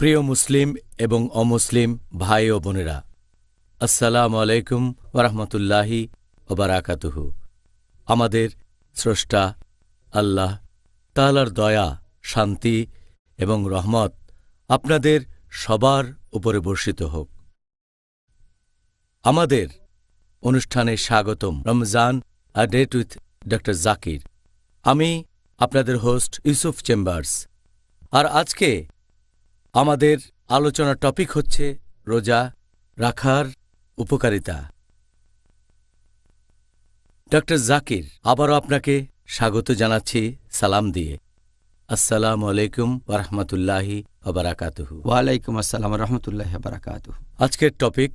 প্রিয় মুসলিম এবং অমুসলিম ভাই ও বোনেরা, আসসালামু আলাইকুম ওরহমতুল্লাহি ওবারাকাতুহু। আমাদের স্রষ্টা আল্লাহ তাআলার দয়া, শান্তি এবং রহমত আপনাদের সবার উপরে বর্ষিত হোক। আমাদের অনুষ্ঠানে স্বাগতম। Ramzan a date with doctor Zakir. আমি আপনাদের হোস্ট ইউসুফ চেম্বার্স। আর আজকে আমাদের আলোচনার টপিক হচ্ছে রোজা রাখার উপকারিতা। ডক্টর জাকির, আবারও আপনাকে স্বাগত জানাচ্ছি সালাম দিয়ে। আসসালামু আলাইকুম ওরহমতুল্লাহি ওবারাকাতুহু। ওয়ালাইকুম আসসালাম রহমতুল্লাহ বারাকাতুহু। আজকের টপিক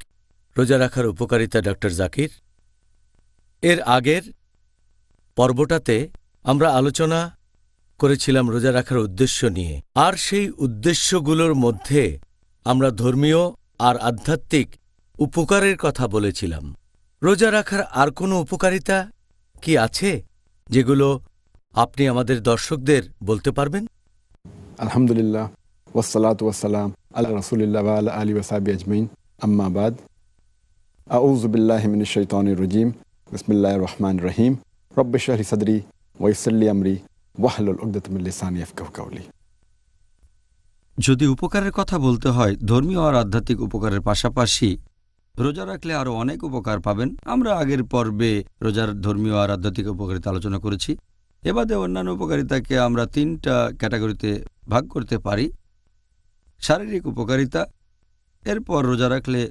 রোজা রাখার উপকারিতা। ডক্টর জাকির, এর আগের পর্বটাতে আমরা আলোচনা করেছিলাম রোজা রাখার উদ্দেশ্য নিয়ে, আর সেই উদ্দেশ্যগুলোর মধ্যে আমরা ধর্মীয় আর আধ্যাত্মিক উপকারের কথা বলেছিলাম। রোজা রাখার আর কোনো উপকারিতা কি আছে যেগুলো আপনি আমাদের দর্শকদের বলতে পারবেন? আলহামদুলিল্লাহ, ওয়াসসালাতু ওয়াসসালাম আলা রাসূলিল্লাহ ওয়া আলা আলিহি ওয়া সাহবিহি আজমাইন, আম্মা বাদ। আউযু বিল্লাহি মিনাশ শাইতানির রাজীম। বিসমিল্লাহির রহমানির রহিম। রব্বি ইশরাহ লি সাদরি ওয়া ইয়াসসির লি আমরি ওয়াহলুল উকদাতাম মিন লিসানি ইয়াফকাহু কাওলি। যদি উপকারের কথা বলতে হয়, ধর্মীয় আর আধ্যাত্মিক উপকারের পাশাপাশি রোজা রাখলে আরও অনেক উপকার পাবেন। আমরা আগের পর্বে রোজার ধর্মীয় আর আধ্যাত্মিক উপকারিতা আলোচনা করেছি। এবাদে অন্যান্য উপকারিতাকে আমরা তিনটা ক্যাটাগরিতে ভাগ করতে পারি। শারীরিক উপকারিতা, এরপর রোজা রাখলে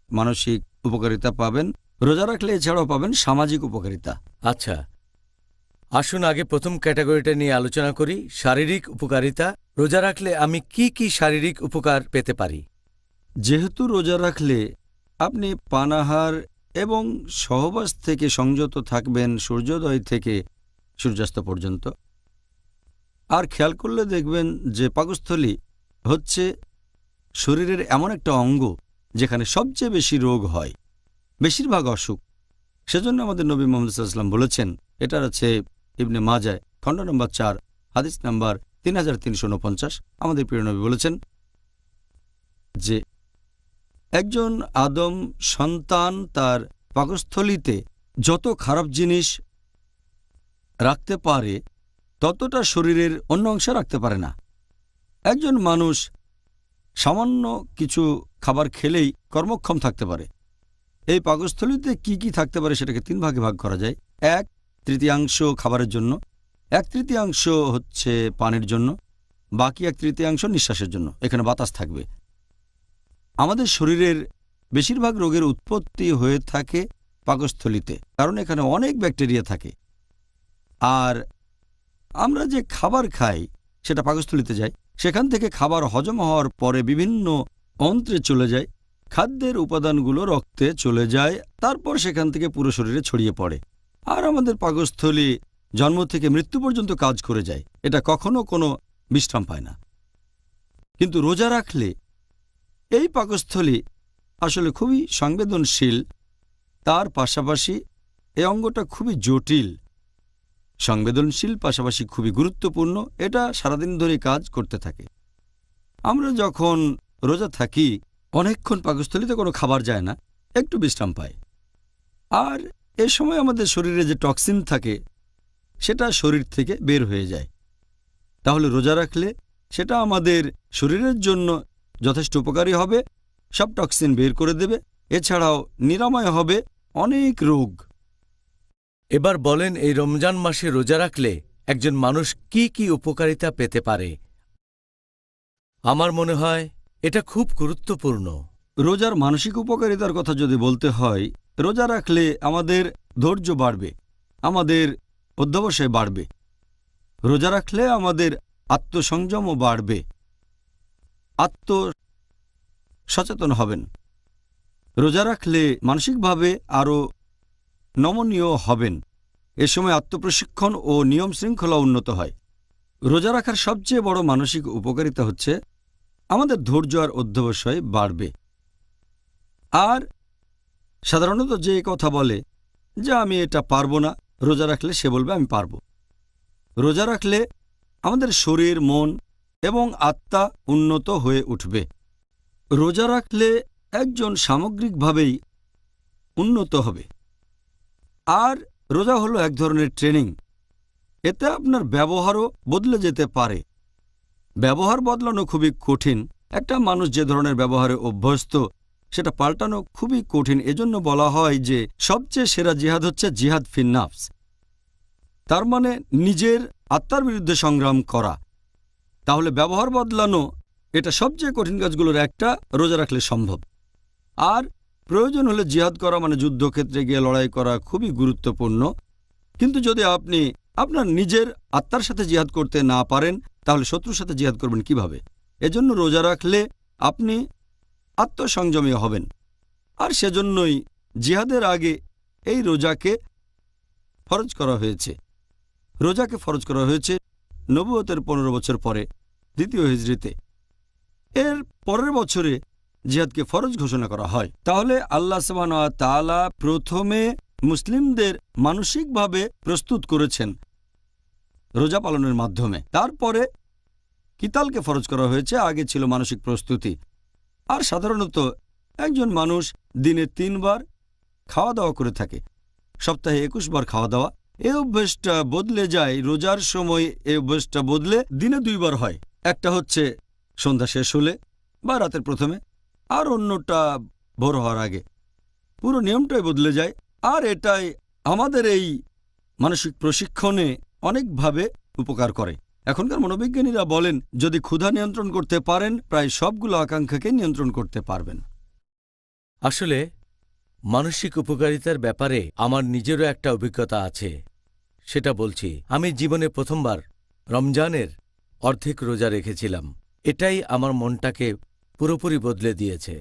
মানসিক উপকারিতা পাবেন, রোজা রাখলে এছাড়াও পাবেন সামাজিক উপকারিতা। আচ্ছা, আসুন আগে প্রথম ক্যাটাগরিটা নিয়ে আলোচনা করি, শারীরিক উপকারিতা। রোজা রাখলে আমি কি কি শারীরিক উপকার পেতে পারি? যেহেতু রোজা রাখলে আপনি পানাহার এবং সহবাস থেকে সংযত থাকবেন সূর্যোদয় থেকে সূর্যাস্ত পর্যন্ত। আর খেয়াল করলে দেখবেন যে পাকস্থলী হচ্ছে শরীরের এমন একটা অঙ্গ যেখানে সবচেয়ে বেশি রোগ হয়, বেশিরভাগ অসুখ। সেজন্য আমাদের নবী মুহাম্মদ সাল্লাল্লাহু আলাইহি ওয়াসাল্লাম বলেছেন, এটার আছে ইবনে মাজায় খণ্ড নম্বর 4 হাদিস নম্বর 3349। আমাদের প্রিয় নবী বলেছেন যে একজন আদম সন্তান তার পাকস্থলীতে যত খারাপ জিনিস রাখতে পারে ততটা শরীরের অন্য অংশে রাখতে পারে না। একজন মানুষ সামান্য কিছু খাবার খেলেই কর্মক্ষম থাকতে পারে। এই পাকস্থলীতে কি কি থাকতে পারে সেটাকে তিন ভাগে ভাগ করা যায়। 1/3 খাবারের জন্য, 1/3 হচ্ছে পানির জন্য, বাকি 1/3 নিঃশ্বাসের জন্য। এখানে বাতাস থাকবে। আমাদের শরীরের বেশিরভাগ রোগের উৎপত্তি হয়ে থাকে পাকস্থলীতে, কারণ এখানে অনেক ব্যাকটেরিয়া থাকে। আর আমরা যে খাবার খাই সেটা পাকস্থলীতে যায়, সেখান থেকে খাবার হজম হওয়ার পরে বিভিন্ন অন্ত্রে চলে যায়, খাদ্যের উপাদানগুলো রক্তে চলে যায়, তারপর সেখান থেকে পুরো শরীরে ছড়িয়ে পড়ে। আর আমাদের পাকস্থলী জন্ম থেকে মৃত্যু পর্যন্ত কাজ করে যায়, এটা কখনো কোনো বিশ্রাম পায় না। কিন্তু রোজা রাখলে এই পাকস্থলী আসলে খুবই সংবেদনশীল, তার পাশাপাশি এই অঙ্গটা খুবই জটিল। সংবেদনশীল পাশাপাশি খুবই গুরুত্বপূর্ণ, এটা সারাদিন ধরে কাজ করতে থাকে। আমরা যখন রোজা থাকি অনেকক্ষণ পাকস্থলীতে কোনো খাবার যায় না, একটু বিশ্রাম পাই। আর এ সময় আমাদের শরীরে যে টক্সিন থাকে সেটা শরীর থেকে বের হয়ে যায়। তাহলে রোজা রাখলে সেটা আমাদের শরীরের জন্য যথেষ্ট উপকারী হবে, সব টক্সিন বের করে দেবে, এছাড়াও নিরাময় হবে অনেক রোগ। এবার বলেন, এই রমজান মাসে রোজা রাখলে একজন মানুষ কি কি উপকারিতা পেতে পারে? আমার মনে হয় এটা খুব গুরুত্বপূর্ণ। রোজার মানসিক উপকারিতার কথা যদি বলতে হয়, রোজা রাখলে আমাদের ধৈর্য বাড়বে, আমাদের অধ্যবসায় বাড়বে। রোজা রাখলে আমাদের আত্মসংযমও বাড়বে, আত্মসচেতন হবেন। রোজা রাখলে মানসিকভাবে আরও নমনীয় হবেন। এ সময় আত্মপ্রশিক্ষণ ও নিয়ম শৃঙ্খলা উন্নত হয়। রোজা রাখার সবচেয়ে বড় মানসিক উপকারিতা হচ্ছে আমাদের ধৈর্য আর অধ্যবসায় বাড়বে। আর সাধারণত যে কথা বলে যে আমি এটা পারবো না, রোজা রাখলে সে বলবে আমি পারবো। রোজা রাখলে আমাদের শরীর, মন এবং আত্মা উন্নত হয়ে উঠবে। রোজা রাখলে একজন সামগ্রিকভাবেই উন্নত হবে। আর রোজা হলো এক ধরনের ট্রেনিং। এতে আপনার ব্যবহারও বদলে যেতে পারে। ব্যবহার বদলানো খুবই কঠিন। একটা মানুষ যে ধরনের ব্যবহারে অভ্যস্ত সেটা পাল্টানো খুবই কঠিন। এজন্য বলা হয় যে সবচেয়ে সেরা জিহাদ হচ্ছে জিহাদ ফিন নাফস, তার মানে নিজের আত্মার বিরুদ্ধে সংগ্রাম করা। তাহলে ব্যবহার বদলানো এটা সবচেয়ে কঠিন কাজগুলোর একটা, রোজা রাখলে সম্ভব। আর প্রয়োজন হলে জিহাদ করা মানে যুদ্ধক্ষেত্রে গিয়ে লড়াই করা খুবই গুরুত্বপূর্ণ। কিন্তু যদি আপনি আপনার নিজের আত্মার সাথে জিহাদ করতে না পারেন তাহলে শত্রুর সাথে জিহাদ করবেন কিভাবে? এজন্য রোজা রাখলে আপনি আত্মসংযমী হবেন। আর সেজন্যই জিহাদের আগে এই রোজাকে ফরজ করা হয়েছে। রোজাকে ফরজ করা হয়েছে নবুয়তের 15 বছর পরে, দ্বিতীয় হিজরিতে। এর পরের বছরে জিহাদকে ফরজ ঘোষণা করা হয়। তাহলে আল্লাহ সুবহানাহু ওয়া তাআলা প্রথমে মুসলিমদের মানসিকভাবে প্রস্তুত করেছেন রোজা পালনের মাধ্যমে। তারপরে কিতালকে ফরজ করা হয়েছে, আগে ছিল মানসিক প্রস্তুতি। আর সাধারণত একজন মানুষ দিনে 3 বার খাওয়া দাওয়া করে থাকে, সপ্তাহে 21 বার খাওয়া দাওয়া। এই অভ্যেসটা বদলে যায় রোজার সময়। এই অভ্যেসটা বদলে দিনে 2 বার হয়। একটা হচ্ছে সন্ধ্যা শেষ হলে বা রাতের প্রথমে, আর অন্যটা ভোর হওয়ার আগে। পুরো নিয়মটাই বদলে যায়। আর এটাই আমাদের এই মানসিক প্রশিক্ষণে অনেকভাবে উপকার করে। এখনকার মনোবিজ্ঞানীরা বলেন যদি ক্ষুধা নিয়ন্ত্রণ করতে পারেন প্রায় সবগুলো আকাঙ্ক্ষাকে নিয়ন্ত্রণ করতে পারবেন। আসলে মানসিক উপকারিতার ব্যাপারে আমার নিজেরও একটা অভিজ্ঞতা আছে, সেটা বলছি। আমি জীবনে প্রথমবার রমজানের অর্ধেক রোজা রেখেছিলাম। এটাই আমার মনটাকে পুরোপুরি বদলে দিয়েছে।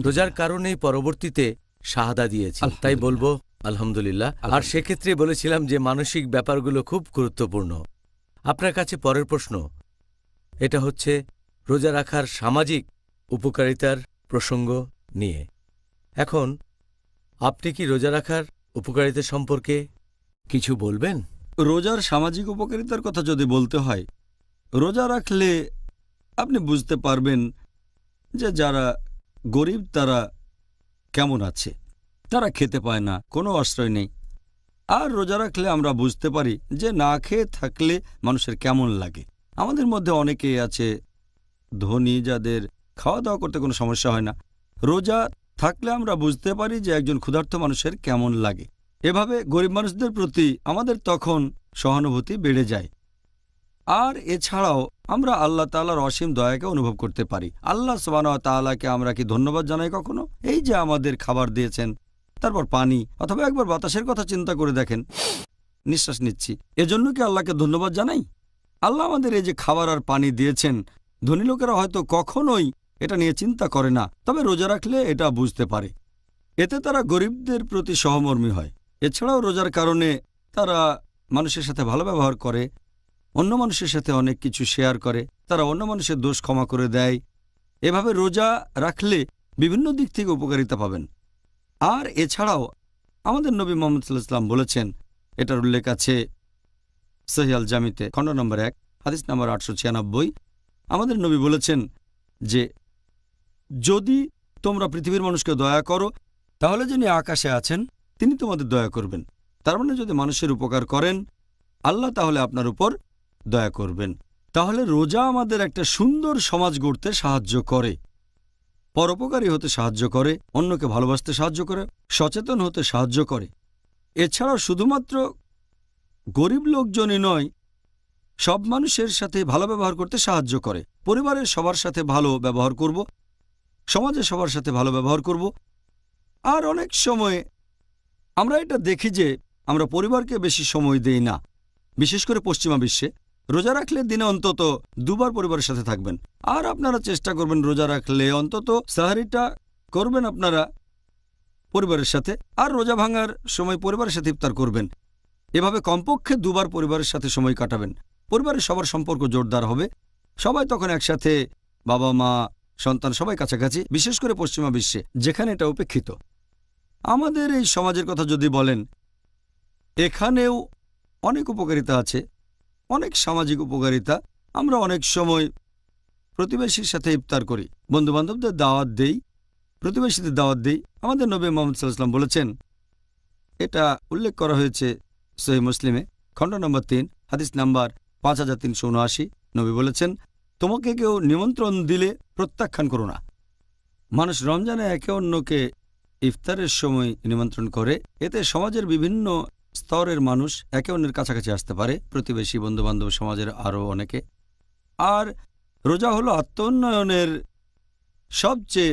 রোজার কারণেই পরবর্তীতে শাহাদা দিয়েছি, তাই বলবো আলহামদুলিল্লাহ। আর সেক্ষেত্রে বলেছিলাম যে মানসিক ব্যাপারগুলো খুব গুরুত্বপূর্ণ। আপনার কাছে পরের প্রশ্ন, এটা হচ্ছে রোজা রাখার সামাজিক উপকারিতার প্রসঙ্গ নিয়ে। এখন আপনি কি রোজা রাখার উপকারিতা সম্পর্কে কিছু বলবেন? রোজার সামাজিক উপকারিতার কথা যদি বলতে হয়, রোজা রাখলে আপনি বুঝতে পারবেন যে যারা গরিব তারা কেমন আছে। তারা খেতে পায় না, কোনো আশ্রয় নেই। আর রোজা রাখলে আমরা বুঝতে পারি যে না খেয়ে থাকলে মানুষের কেমন লাগে। আমাদের মধ্যে অনেকেই আছে ধনী, যাদের খাওয়া দাওয়া করতে কোনো সমস্যা হয় না। রোজা থাকলে আমরা বুঝতে পারি যে একজন ক্ষুধার্ত মানুষের কেমন লাগে। এভাবে গরিব মানুষদের প্রতি আমাদের তখন সহানুভূতি বেড়ে যায়। আর এছাড়াও আমরা আল্লাহ তাআলার অসীম দয়াকে অনুভব করতে পারি। আল্লাহ সুবহানাহু ওয়া তাআলাকে আমরা কি ধন্যবাদ জানাই কখনো? এই যে আমাদের খাবার দিয়েছেন, তারপর পানি, অথবা একবার বাতাসের কথা চিন্তা করে দেখেন, নিঃশ্বাস নিচ্ছি, এজন্য কি আল্লাহকে ধন্যবাদ জানাই? আল্লাহ আমাদের এই যে খাবার আর পানি দিয়েছেন, ধনী লোকেরা হয়তো কখনোই এটা নিয়ে চিন্তা করে না, তবে রোজা রাখলে এটা বুঝতে পারে। এতে তারা গরিবদের প্রতি সহমর্মী হয়। এছাড়াও রোজার কারণে তারা মানুষের সাথে ভালো ব্যবহার করে, অন্য মানুষের সাথে অনেক কিছু শেয়ার করে, তারা অন্য মানুষের দোষ ক্ষমা করে দেয়। এভাবে রোজা রাখলে বিভিন্ন দিক থেকে উপকারিতা পাবেন। আর এছাড়াও আমাদের নবী মুহাম্মদ সাল্লাল্লাহু আলাইহি ওয়াসাল্লাম বলেছেন, এটার উল্লেখ আছে সহিহ আল জামিতে খণ্ড নম্বর 1 হাদিস নম্বর 896। আমাদের নবী বলেছেন যে যদি তোমরা পৃথিবীর মানুষকে দয়া করো তাহলে যিনি আকাশে আছেন তিনি তোমাদের দয়া করবেন। তার মানে যদি মানুষের উপকার করেন আল্লাহ তাহলে আপনার উপর দয়া করবেন। তাহলে রোজা আমাদের একটা সুন্দর সমাজ গড়তে সাহায্য করে, পরোপকারী হতে সাহায্য করে, অন্যকে ভালোবাসতে সাহায্য করে, সচেতন হতে সাহায্য করে। এছাড়াও শুধুমাত্র গরিব লোকজনই নয়, সব মানুষের সাথে ভালো ব্যবহার করতে সাহায্য করে। পরিবারের সবার সাথে ভালো ব্যবহার করব, সমাজে সবার সাথে ভালো ব্যবহার করব। আর অনেক সময় আমরা এটা দেখি যে আমরা পরিবারকে বেশি সময় দেই না, বিশেষ করে পশ্চিমা বিশ্বে। রোজা রাখলে দিনে অন্তত 2 বার পরিবারের সাথে থাকবেন। আর আপনারা চেষ্টা করবেন রোজা রাখলে অন্তত সাহারিটা করবেন আপনারা পরিবারের সাথে, আর রোজা ভাঙার সময় পরিবারের সাথে ইফতার করবেন। এভাবে কমপক্ষে 2 বার পরিবারের সাথে সময় কাটাবেন। পরিবারের সবার সম্পর্ক জোরদার হবে, সবাই তখন একসাথে, বাবা মা সন্তান সবাই কাছাকাছি, বিশেষ করে পশ্চিমা বিশ্বে যেখানে এটা উপেক্ষিত। আমাদের এই সমাজের কথা যদি বলেন, এখানেও অনেক উপকারিতা আছে, অনেক সামাজিক উপকারিতা। আমরা অনেক সময় প্রতিবেশীর সাথে ইফতার করি, বন্ধুবান্ধবদের দাওয়াত দেই, প্রতিবেশীদের দাওয়াত দেই। আমাদের নবী মুহাম্মদ সাল্লাল্লাহু আলাইহি ওয়াসাল্লাম বলেছেন, এটা উল্লেখ করা হয়েছে সহিহ মুসলিমে, খণ্ড নম্বর 3, হাদিস নাম্বার 5379। নবী বলেছেন, তোমাকে কেউ নিমন্ত্রণ দিলে প্রত্যাখ্যান করো না। মানুষ রমজানে একে অন্যকে ইফতারের সময় নিমন্ত্রণ করে, এতে সমাজের বিভিন্ন স্তরের মানুষ একে অন্যের কাছাকাছি আসতে পারে, প্রতিবেশী, বন্ধুবান্ধব, সমাজের আরও অনেকে। আর রোজা হলো আত্মোন্নয়নের সবচেয়ে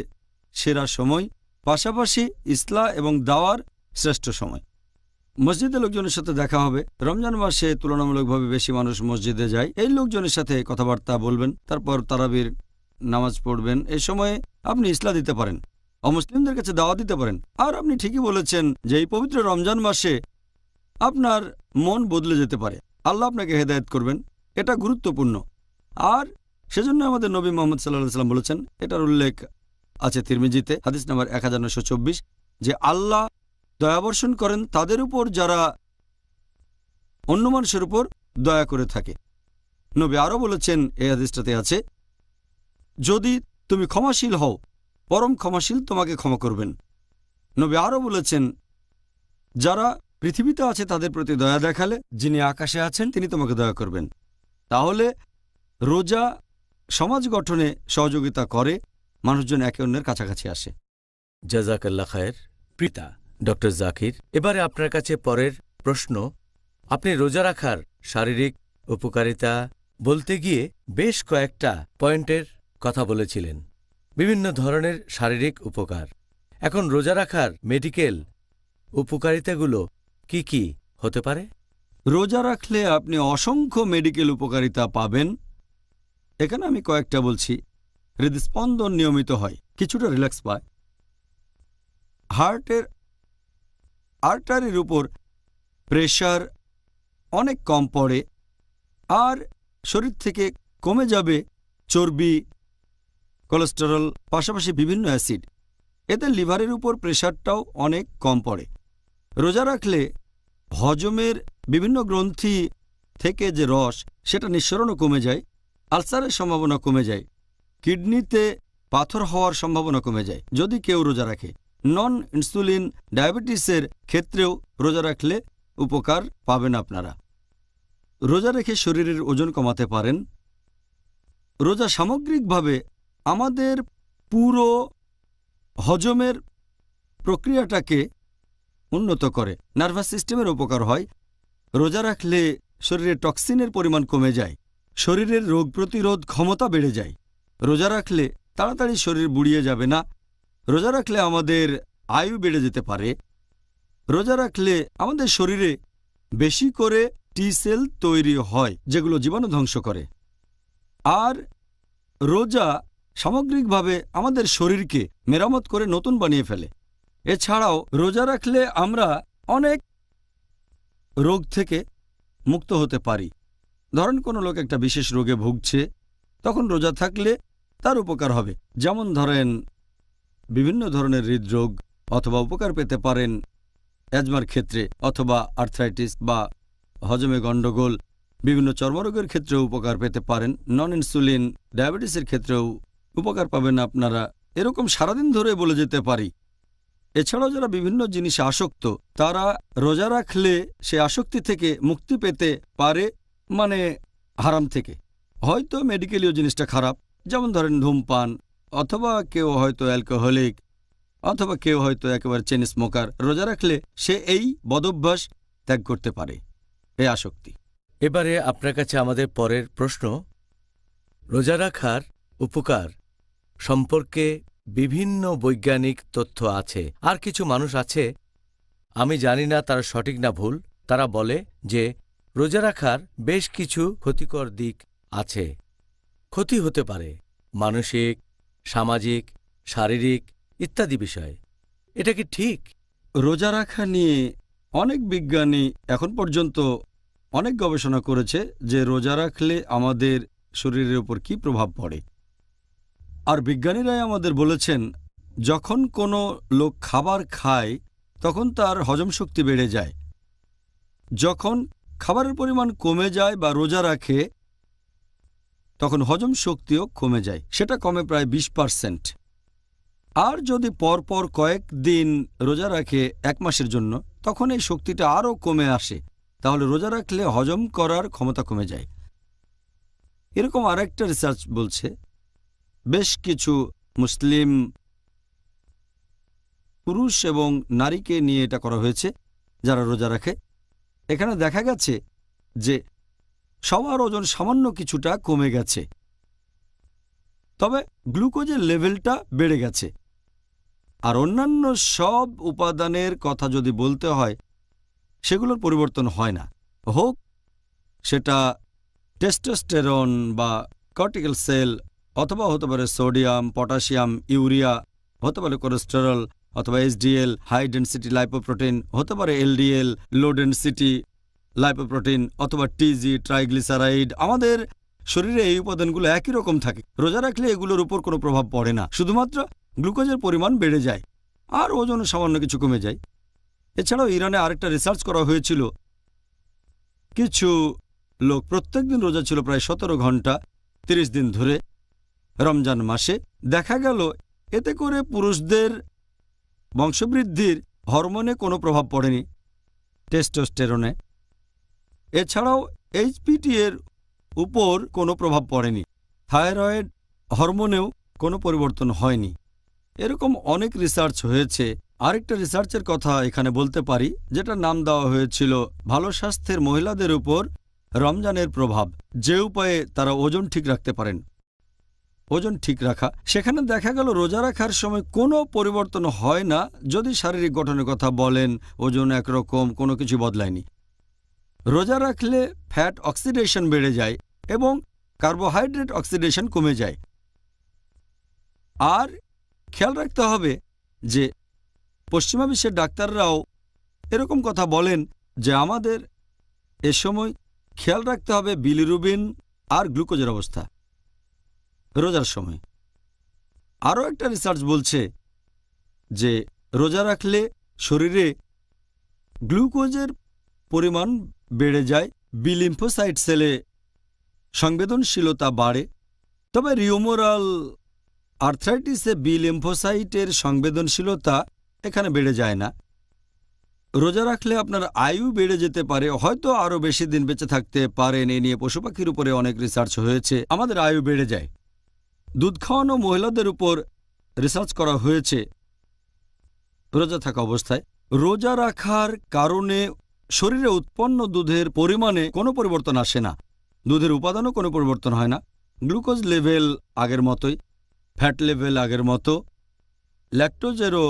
সেরা সময়, পাশাপাশি ইসলাহ এবং দাওয়ার শ্রেষ্ঠ সময়। মসজিদে লোকজনের সাথে দেখা হবে। রমজান মাসে তুলনামূলকভাবে বেশি মানুষ মসজিদে যায়। এই লোকজনের সাথে কথাবার্তা বলবেন, তারপর তারাবির নামাজ পড়বেন। এই সময়ে আপনি ইসলাহ দিতে পারেন, অমুসলিমদের কাছে দাওয়াত দিতে পারেন। আর আপনি ঠিকই বলেছেন যে এই পবিত্র রমজান মাসে আপনার মন বদলে যেতে পারে, আল্লাহ আপনাকে হেদায়েত করবেন। এটা গুরুত্বপূর্ণ। আর সেজন্য আমাদের নবী মুহাম্মদ সাল্লাল্লাহু আলাইহি ওয়াসাল্লাম বলেছেন, এটার উল্লেখ আছে তিরমিজিতে, হাদিস নাম্বার 1924, যে আল্লাহ দয়াবর্ষণ করেন তাদের উপর যারা অন্য মানুষের উপর দয়া করে থাকে। নবী আরও বলেছেন, এই হাদিসটাতে আছে, যদি তুমি ক্ষমাশীল হও, পরম ক্ষমাশীল তোমাকে ক্ষমা করবেন। নবী আরও বলেছেন, যারা পৃথিবীতে আছে তাদের প্রতি দয়া দেখালে যিনি আকাশে আছেন তিনি তোমাকে দয়া করবেন। তাহলে রোজা সমাজ গঠনে সহযোগিতা করে, মানুষজন একে অন্যের কাছাকাছি আসে। জাযাকাল্লাহ খায়ের। পিতা ডক্টর জাকির, এবারে আপনার কাছে পরের প্রশ্ন। আপনি রোজা রাখার শারীরিক উপকারিতা বলতে গিয়ে বেশ কয়েকটা পয়েন্টের কথা বলেছিলেন, বিভিন্ন ধরনের শারীরিক উপকার। এখন রোজা রাখার মেডিকেল উপকারিতাগুলো কি কি হতে পারে? রোজা রাখলে আপনি অসংখ্য মেডিকেল উপকারিতা পাবেন। এখানে আমি কয়েকটা বলছি। হৃদস্পন্দন নিয়মিত হয়, কিছুটা রিল্যাক্স পায়, হার্টের আর্টারির উপর প্রেশার অনেক কম পড়ে, আর শরীর থেকে কমে যাবে চর্বি, কোলেস্টেরল, পাশাপাশি বিভিন্ন অ্যাসিড। এতে লিভারের উপর প্রেশারটাও অনেক কম পড়ে। রোজা রাখলে হজমের বিভিন্ন গ্রন্থি থেকে যে রস, সেটা নিঃসরণও কমে যায়, আলসারের সম্ভাবনা কমে যায়, কিডনিতে পাথর হওয়ার সম্ভাবনা কমে যায় যদি কেউ রোজা রাখে। নন ইনসুলিন ডায়াবেটিসের ক্ষেত্রেও রোজা রাখলে উপকার পাবেন আপনারা। রোজা রেখে শরীরের ওজন কমাতে পারেন। রোজা সামগ্রিকভাবে আমাদের পুরো হজমের প্রক্রিয়াটাকে উন্নত করে, নার্ভাস সিস্টেমের উপকার হয়। রোজা রাখলে শরীরে টক্সিনের পরিমাণ কমে যায়, শরীরের রোগ প্রতিরোধ ক্ষমতা বেড়ে যায়। রোজা রাখলে তাড়াতাড়ি শরীর বুড়িয়ে যাবে না। রোজা রাখলে আমাদের আয়ু বেড়ে যেতে পারে। রোজা রাখলে আমাদের শরীরে বেশি করে টি সেল তৈরি হয়, যেগুলো জীবাণু ধ্বংস করে। আর রোজা সামগ্রিকভাবে আমাদের শরীরকে মেরামত করে নতুন বানিয়ে ফেলে। এছাড়াও রোজা রাখলে আমরা অনেক রোগ থেকে মুক্ত হতে পারি। ধরেন কোনো লোক একটা বিশেষ রোগে ভুগছে, তখন রোজা থাকলে তার উপকার হবে। যেমন ধরেন বিভিন্ন ধরনের হৃদরোগ, অথবা উপকার পেতে পারেন অ্যাজমার ক্ষেত্রে, অথবা আর্থ্রাইটিস বা হজমে গণ্ডগোল, বিভিন্ন চর্মরোগের ক্ষেত্রেও উপকার পেতে পারেন। নন ইনসুলিন ডায়াবেটিসের ক্ষেত্রেও উপকার পাবেন আপনারা। এরকম সারাদিন ধরে বলে যেতে পারি। এছাড়াও যারা বিভিন্ন জিনিসে আসক্ত, তারা রোজা রাখলে সে আসক্তি থেকে মুক্তি পেতে পারে, মানে হারাম থেকে। হয়তো মেডিকেলীয় জিনিসটা খারাপ, যেমন ধরেন ধূমপান, অথবা কেউ হয়তো অ্যালকোহলিক, অথবা কেউ হয়তো একেবারে চেন স্মোকার। রোজা রাখলে সে এই বদভ্যাস ত্যাগ করতে পারে, এই আসক্তি। এবারে আপনার কাছে আমাদের পরের প্রশ্ন। রোজা রাখার উপকার সম্পর্কে বিভিন্ন বৈজ্ঞানিক তথ্য আছে, আর কিছু মানুষ আছে, আমি জানি না তারা সঠিক না ভুল, তারা বলে যে রোজা রাখার বেশ কিছু ক্ষতিকর দিক আছে। ক্ষতি হতে পারে মানসিক, সামাজিক, শারীরিক ইত্যাদি বিষয়। এটা কি ঠিক? রোজা রাখা নিয়ে অনেক বিজ্ঞানী এখন পর্যন্ত অনেক গবেষণা করেছে যে রোজা রাখলে আমাদের শরীরের উপর কী প্রভাব পড়ে। আর বিজ্ঞানীরাই আমাদের বলেছেন, যখন কোনো লোক খাবার খায় তখন তার হজম শক্তি বেড়ে যায়। যখন খাবারের পরিমাণ কমে যায় বা রোজা রাখে, তখন হজম শক্তিও কমে যায়, সেটা কমে প্রায় 20%। আর যদি পরপর কয়েকদিন রোজা রাখে 1 মাসের জন্য, তখন এই শক্তিটা আরও কমে আসে। তাহলে রোজা রাখলে হজম করার ক্ষমতা কমে যায়। এরকম আরেকটা রিসার্চ বলছে, বেশ কিছু মুসলিম পুরুষ এবং নারীকে নিয়ে এটা করা হয়েছে যারা রোজা রাখে। এখানে দেখা গেছে যে সবার ওজন সামান্য কিছুটা কমে গেছে, তবে গ্লুকোজের লেভেলটা বেড়ে গেছে। আর অন্যান্য সব উপাদানের কথা যদি বলতে হয়, সেগুলোর পরিবর্তন হয় না। হোক সেটা টেস্টোস্টেরন বা কর্টিক্যাল সেল, অথবা হতে পারে সোডিয়াম, পটাশিয়াম, ইউরিয়া, হতে পারে কোলেস্টেরল, অথবা এইচডিএল, হাই ডেনসিটি লাইপোপ্রোটিন, হতে পারে এলডিএল, লো ডেনসিটি লাইপোপ্রোটিন, অথবা টিজি, ট্রাইগ্লিসারাইড। আমাদের শরীরে এই উপাদানগুলো একই রকম থাকে। রোজা রাখলে এগুলোর উপর কোনো প্রভাব পড়ে না, শুধুমাত্র গ্লুকোজের পরিমাণ বেড়ে যায় আর ওজন সামান্য কিছু কমে যায়। এছাড়াও ইরানে আরেকটা রিসার্চ করা হয়েছিল। কিছু লোক প্রত্যেকদিন রোজা ছিল প্রায় 17 ঘন্টা 30 দিন ধরে রমজান মাসে। দেখা গেল এতে করে পুরুষদের বংশবৃদ্ধির হরমোনে কোনো প্রভাব পড়েনি, টেস্টোস্টেরনে। এছাড়াও এইচপিটি এর উপর কোনো প্রভাব পড়েনি, থাইরয়েড হরমোনেও কোনো পরিবর্তন হয়নি। এরকম অনেক রিসার্চ হয়েছে। আরেকটা রিসার্চের কথা এখানে বলতে পারি, যেটা নাম দেওয়া হয়েছিল ভালো স্বাস্থ্যের মহিলাদের উপর রমজানের প্রভাব, যে উপায়ে তারা ওজন ঠিক রাখতে পারেন। ওজন ঠিক রাখা, সেখানে দেখা গেল রোজা রাখার সময় কোনো পরিবর্তন হয় না। যদি শারীরিক গঠনের কথা বলেন, ওজন একরকম, কোনো কিছু বদলায়নি। রোজা রাখলে ফ্যাট অক্সিডেশন বেড়ে যায় এবং কার্বোহাইড্রেট অক্সিডেশন কমে যায়। আর খেয়াল রাখতে হবে যে পশ্চিমা বিশ্বের ডাক্তাররাও এরকম কথা বলেন যে আমাদের এ সময় খেয়াল রাখতে হবে বিলিরুবিন আর গ্লুকোজের অবস্থা রোজার সময়। আরও একটা রিসার্চ বলছে যে রোজা রাখলে শরীরে গ্লুকোজের পরিমাণ বেড়ে যায়, বি লিম্ফোসাইট সেলে সংবেদনশীলতা বাড়ে। তবে রিউমোরাল আর্থ্রাইটিসে বি লিম্ফোসাইটের সংবেদনশীলতা এখানে বেড়ে যায় না। রোজা রাখলে আপনার আয়ু বেড়ে যেতে পারে, হয়তো আরও বেশি দিন বেঁচে থাকতে পারেন। এ নিয়ে পশু পাখির উপরে অনেক রিসার্চ হয়েছে। আমাদের আয়ু বেড়ে যায়। দুধ খাওয়ানো মহিলাদের উপর রিসার্চ করা হয়েছে রোজা থাকা অবস্থায়। রোজা রাখার কারণে শরীরে উৎপন্ন দুধের পরিমাণে কোনো পরিবর্তন আসে না, দুধের উপাদানও কোনো পরিবর্তন হয় না। গ্লুকোজ লেভেল আগের মতোই, ফ্যাট লেভেল আগের মতো, ল্যাকটোজেরও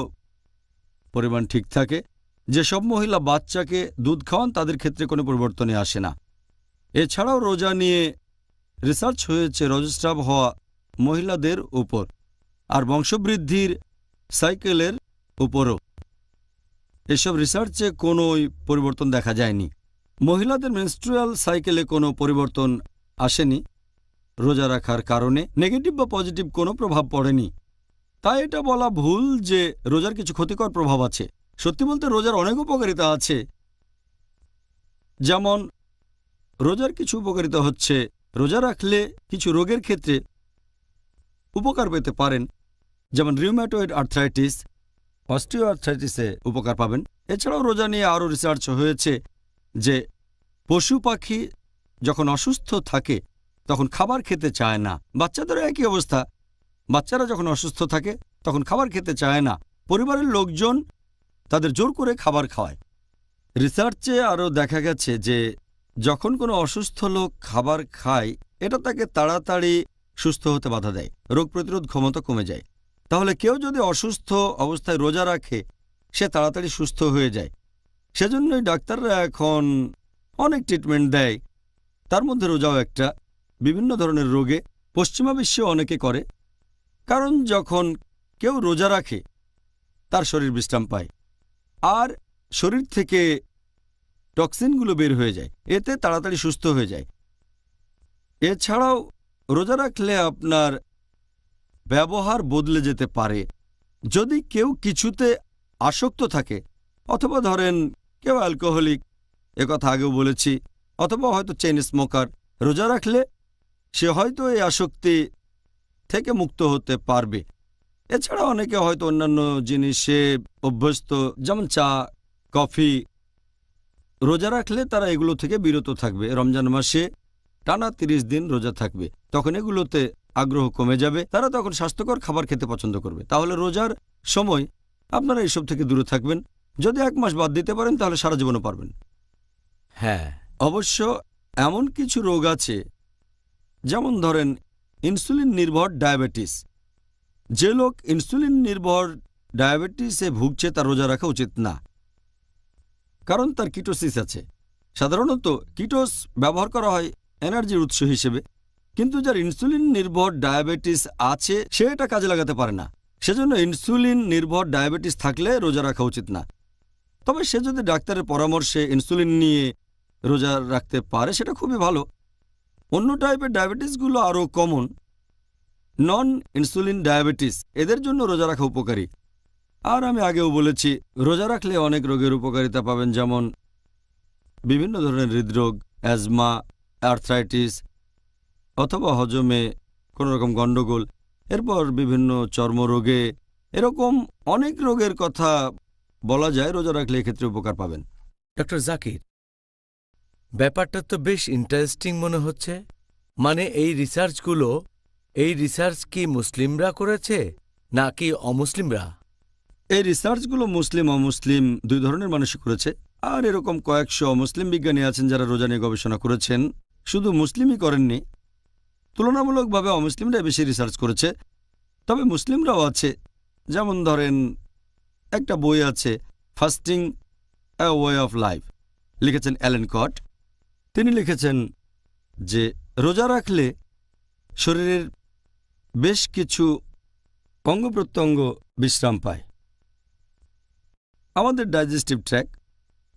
পরিমাণ ঠিক থাকে। যেসব মহিলা বাচ্চাকে দুধ খাওয়ান তাদের ক্ষেত্রে কোনো পরিবর্তনই আসে না। এছাড়াও রোজা নিয়ে রিসার্চ হয়েছে রজস্রাব হওয়া মহিলাদের উপর আর বংশবৃদ্ধির সাইকেলের উপরও। এসব রিসার্চে কোনো পরিবর্তন দেখা যায়নি। মহিলাদের মেনস্ট্রুয়াল সাইকেলে কোনো পরিবর্তন আসেনি। রোজা রাখার কারণে নেগেটিভ বা পজিটিভ কোনো প্রভাব পড়েনি। তাই এটা বলা ভুল যে রোজার কিছু ক্ষতিকর প্রভাব আছে। সত্যি বলতে রোজার অনেক উপকারিতা আছে। যেমন রোজার কিছু উপকারিতা হচ্ছে, রোজা রাখলে কিছু রোগের ক্ষেত্রে উপকার পেতে পারেন, যেমন রিউম্যাটয়েড আর্থ্রাইটিস, অস্টিও আর্থ্রাইটিসে উপকার পাবেন। এছাড়াও রোজা নিয়ে আরও রিসার্চ হয়েছে যে পশু পাখি যখন অসুস্থ থাকে তখন খাবার খেতে চায় না। বাচ্চাদেরও একই অবস্থা, বাচ্চারা যখন অসুস্থ থাকে তখন খাবার খেতে চায় না। পরিবারের লোকজন তাদের জোর করে খাবার খাওয়ায়। রিসার্চে আরও দেখা গেছে যে যখন কোনো অসুস্থ লোক খাবার খায়, এটা তাকে তাড়াতাড়ি সুস্থ হতে বাধা দেয়, রোগ প্রতিরোধ ক্ষমতা কমে যায়। তাহলে কেউ যদি অসুস্থ অবস্থায় রোজা রাখে, সে তাড়াতাড়ি সুস্থ হয়ে যায়। সেজন্যই ডাক্তাররা এখন অনেক ট্রিটমেন্ট দেয়, তার মধ্যে রোজাও একটা। বিভিন্ন ধরনের রোগে পশ্চিমা বিশ্বে অনেকে করে, কারণ যখন কেউ রোজা রাখে তার শরীর বিশ্রাম পায় আর শরীর থেকে টক্সিনগুলো বের হয়ে যায়, এতে তাড়াতাড়ি সুস্থ হয়ে যায়। এছাড়াও রোজা রাখলে আপনার ব্যবহার বদলে যেতে পারে। যদি কেউ কিছুতে আসক্ত থাকে, অথবা ধরেন কেউ অ্যালকোহলিক, একথা আগেও বলেছি, অথবা হয়তো চেইন স্মোকার, রোজা রাখলে সে হয়তো এই আসক্তি থেকে মুক্ত হতে পারবে। এছাড়া অনেকে হয়তো অন্যান্য জিনিসে অভ্যস্ত, যেমন চা, কফি। রোজা রাখলে তারা এগুলো থেকে বিরত থাকবে। রমজান মাসে টানা 30 দিন রোজা থাকবে, তখন এগুলোতে আগ্রহ কমে যাবে, তারা তখন স্বাস্থ্যকর খাবার খেতে পছন্দ করবে। তাহলে রোজার সময় আপনারা এসব থেকে দূরে থাকবেন। যদি 1 মাস বাদ দিতে পারেন তাহলে সারা জীবনও পারবেন। হ্যাঁ, অবশ্য এমন কিছু রোগ আছে, যেমন ধরেন ইনসুলিন নির্ভর ডায়াবেটিস। যে লোক ইনসুলিন নির্ভর ডায়াবেটিসে ভুগছে তার রোজা রাখা উচিত না, কারণ তার কিটোসিস আছে। সাধারণত কিটোস ব্যবহার করা হয় এনার্জির উৎস হিসেবে, কিন্তু যার ইনসুলিন নির্ভর ডায়াবেটিস আছে সে এটা কাজে লাগাতে পারে না। সেজন্য ইনসুলিন নির্ভর ডায়াবেটিস থাকলে রোজা রাখা উচিত না। তবে সে যদি ডাক্তারের পরামর্শে ইনসুলিন নিয়ে রোজা রাখতে পারে সেটা খুবই ভালো। অন্য টাইপের ডায়াবেটিসগুলো আরও কমন, নন ইনসুলিন ডায়াবেটিস, এদের জন্য রোজা রাখা উপকারী। আর আমি আগেও বলেছি, রোজা রাখলে অনেক রোগের উপকারিতা পাবেন, যেমন বিভিন্ন ধরনের হৃদরোগ, অ্যাজমা, আর্থ্রাইটিস অথবা হজমে কোনো রকম গণ্ডগোল, এরপর বিভিন্ন চর্মরোগে, এরকম অনেক রোগের কথা বলা যায়। রোজা রাখলে এক্ষেত্রে উপকার পাবেন। ডক্টর জাকির, ব্যাপারটা তো বেশ ইন্টারেস্টিং মনে হচ্ছে। মানে এই রিসার্চ কি মুসলিমরা করেছে নাকি অমুসলিমরা? এই রিসার্চগুলো মুসলিম অমুসলিম দুই ধরনের মানুষই করেছে। আর এরকম কয়েকশো অমুসলিম বিজ্ঞানী আছেন যারা রোজা নিয়ে গবেষণা করেছেন। শুধু মুসলিমই করেননি, তুলনামূলকভাবে অমুসলিমরা বেশি রিসার্চ করেছে। তবে মুসলিমরাও আছে, যেমন ধরেন একটা বই আছে fasting a way of life, লিখেছেন অ্যালেন কট। তিনি লিখেছেন যে রোজা রাখলে শরীরের বেশ কিছু অঙ্গ প্রত্যঙ্গ বিশ্রাম পায়, আমাদের ডাইজেস্টিভ ট্র্যাক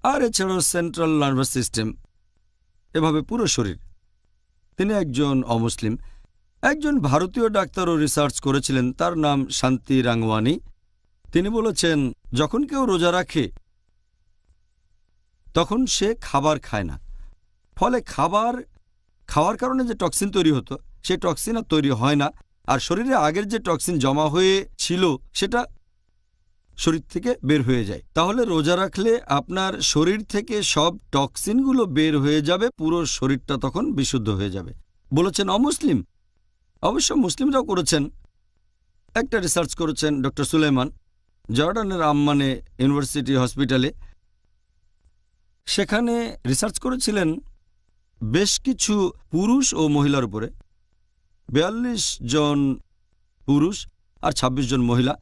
আর এছাড়াও সেন্ট্রাল নার্ভাস সিস্টেম, এভাবে পুরো শরীর। তিনি একজন অমুসলিম। একজন ভারতীয় ডাক্তারও রিসার্চ করেছিলেন, তার নাম শান্তি রাংওয়ানি। তিনি বলেছেন যখন কেউ রোজা রাখে তখন সে খাবার খায় না, ফলে খাওয়ার কারণে যে টক্সিন তৈরি হতো সেই টক্সিন আর তৈরি হয় না, আর শরীরে আগের যে টক্সিন জমা হয়ে ছিল সেটা শরীর থেকে বের হয়ে যায়। তাহলে রোজা রাখলে আপনার শরীর থেকে সব টক্সিনগুলো বের হয়ে যাবে, পুরো শরীরটা তখন বিশুদ্ধ হয়ে যাবে, বলেছেন অমুসলিম। অবশ্য মুসলিমরাও করেছেন। একটা রিসার্চ করেছেন ডক্টর সুলাইমান জর্ডানের আম্মানে ইউনিভার্সিটি হসপিটালে। সেখানে রিসার্চ করেছিলেন বেশ কিছু পুরুষ ও মহিলার উপরে। 42 জন পুরুষ আর 26 জন মহিলা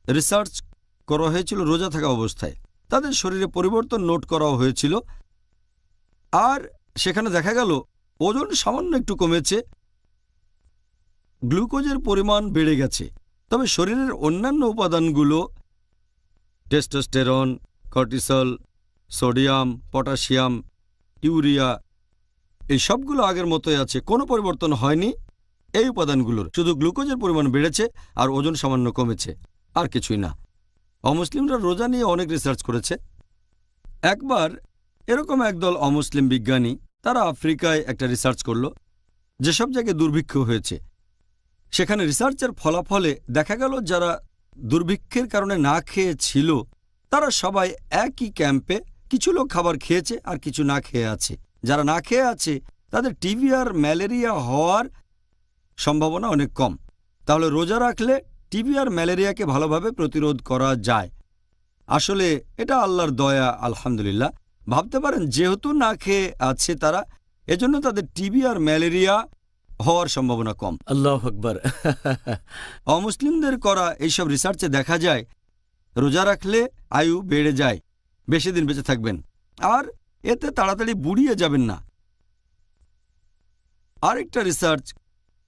রিসার্চ করা হয়েছিল রোজা থাকা অবস্থায়। তাদের শরীরে পরিবর্তন নোট করা হয়েছিল, আর সেখানে দেখা গেল ওজন সামান্য একটু কমেছে, গ্লুকোজের পরিমাণ বেড়ে গেছে। তবে শরীরের অন্যান্য উপাদানগুলো testosterone, cortisol, sodium, potassium, urea, এই সবগুলো আগের মতোই আছে, কোনো পরিবর্তন হয়নি এই উপাদানগুলোর। শুধু গ্লুকোজের পরিমাণ বেড়েছে আর ওজন সামান্য কমেছে, আর কিছুই না। অমুসলিমরা রোজা নিয়ে অনেক রিসার্চ করেছে। একবার এরকম একদল অমুসলিম বিজ্ঞানী তারা আফ্রিকায় একটা রিসার্চ করল, যেসব জায়গায় দুর্ভিক্ষ হয়েছে সেখানে রিসার্চের ফলাফলে দেখা গেল যারা দুর্ভিক্ষের কারণে না খেয়ে ছিল তারা সবাই একই ক্যাম্পে, কিছু লোক খাবার খেয়েছে আর কিছু না খেয়ে আছে। যারা না খেয়ে আছে তাদের টিবি আর ম্যালেরিয়া হওয়ার সম্ভাবনা অনেক কম। তাহলে রোজা রাখলে টিবি আর ম্যালেরিয়াকে ভালোভাবে প্রতিরোধ করা যায়। আসলে এটা আল্লাহর দয়া, আলহামদুলিল্লাহ। ভাবতে পারেন যেহেতু না খেয়ে আছে তারা, এজন্য তাদের টিবি আর ম্যালেরিয়া হওয়ার সম্ভাবনা কম। আল্লাহু আকবার। অমুসলিমদের করা এইসব রিসার্চে দেখা যায় রোজা রাখলে আয়ু বেড়ে যায়, বেশি দিন বেঁচে থাকবেন, আর এতে তাড়াতাড়ি বুড়িয়ে যাবেন না। আরেকটা রিসার্চ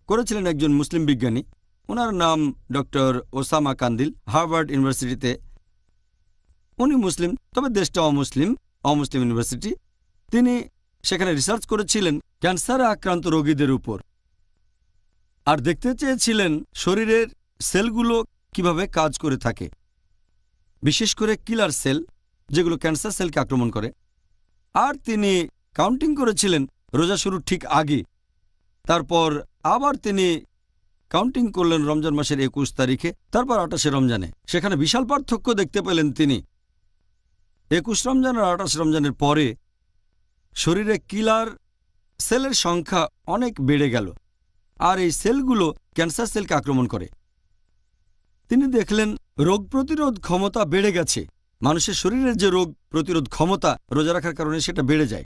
করেছিলেন একজন মুসলিম বিজ্ঞানী, ওনার নাম ডক্টর ওসামা কান্দিল, হার্ভার্ড ইউনিভার্সিটিতে। উনি মুসলিম, তবে দেশটা অমুসলিম ইউনিভার্সিটি। তিনি সেখানে রিসার্চ করেছিলেন ক্যান্সারে আক্রান্ত রোগীদের উপর, আর দেখতে চেয়েছিলেন শরীরের সেলগুলো কিভাবে কাজ করে থাকে, বিশেষ করে কিলার সেল যেগুলো ক্যান্সার সেলকে আক্রমণ করে। আর তিনি কাউন্টিং করেছিলেন রোজা শুরুর ঠিক আগে তারপর আবার তিনি কাউন্টিং করলেন রমজান মাসের ২১ তারিখে, তারপর ২৮শে রমজানে। সেখানে বিশাল পার্থক্য দেখতে পেলেন তিনি। ২১ রমজান আর ২৮ রমজানের পরে শরীরে কিলার সেলের সংখ্যা অনেক বেড়ে গেল, আর এই সেলগুলো ক্যান্সার সেলকে আক্রমণ করে। তিনি দেখলেন রোগ প্রতিরোধ ক্ষমতা বেড়ে গেছে। মানুষের শরীরের যে রোগ প্রতিরোধ ক্ষমতা রোজা রাখার কারণে সেটা বেড়ে যায়।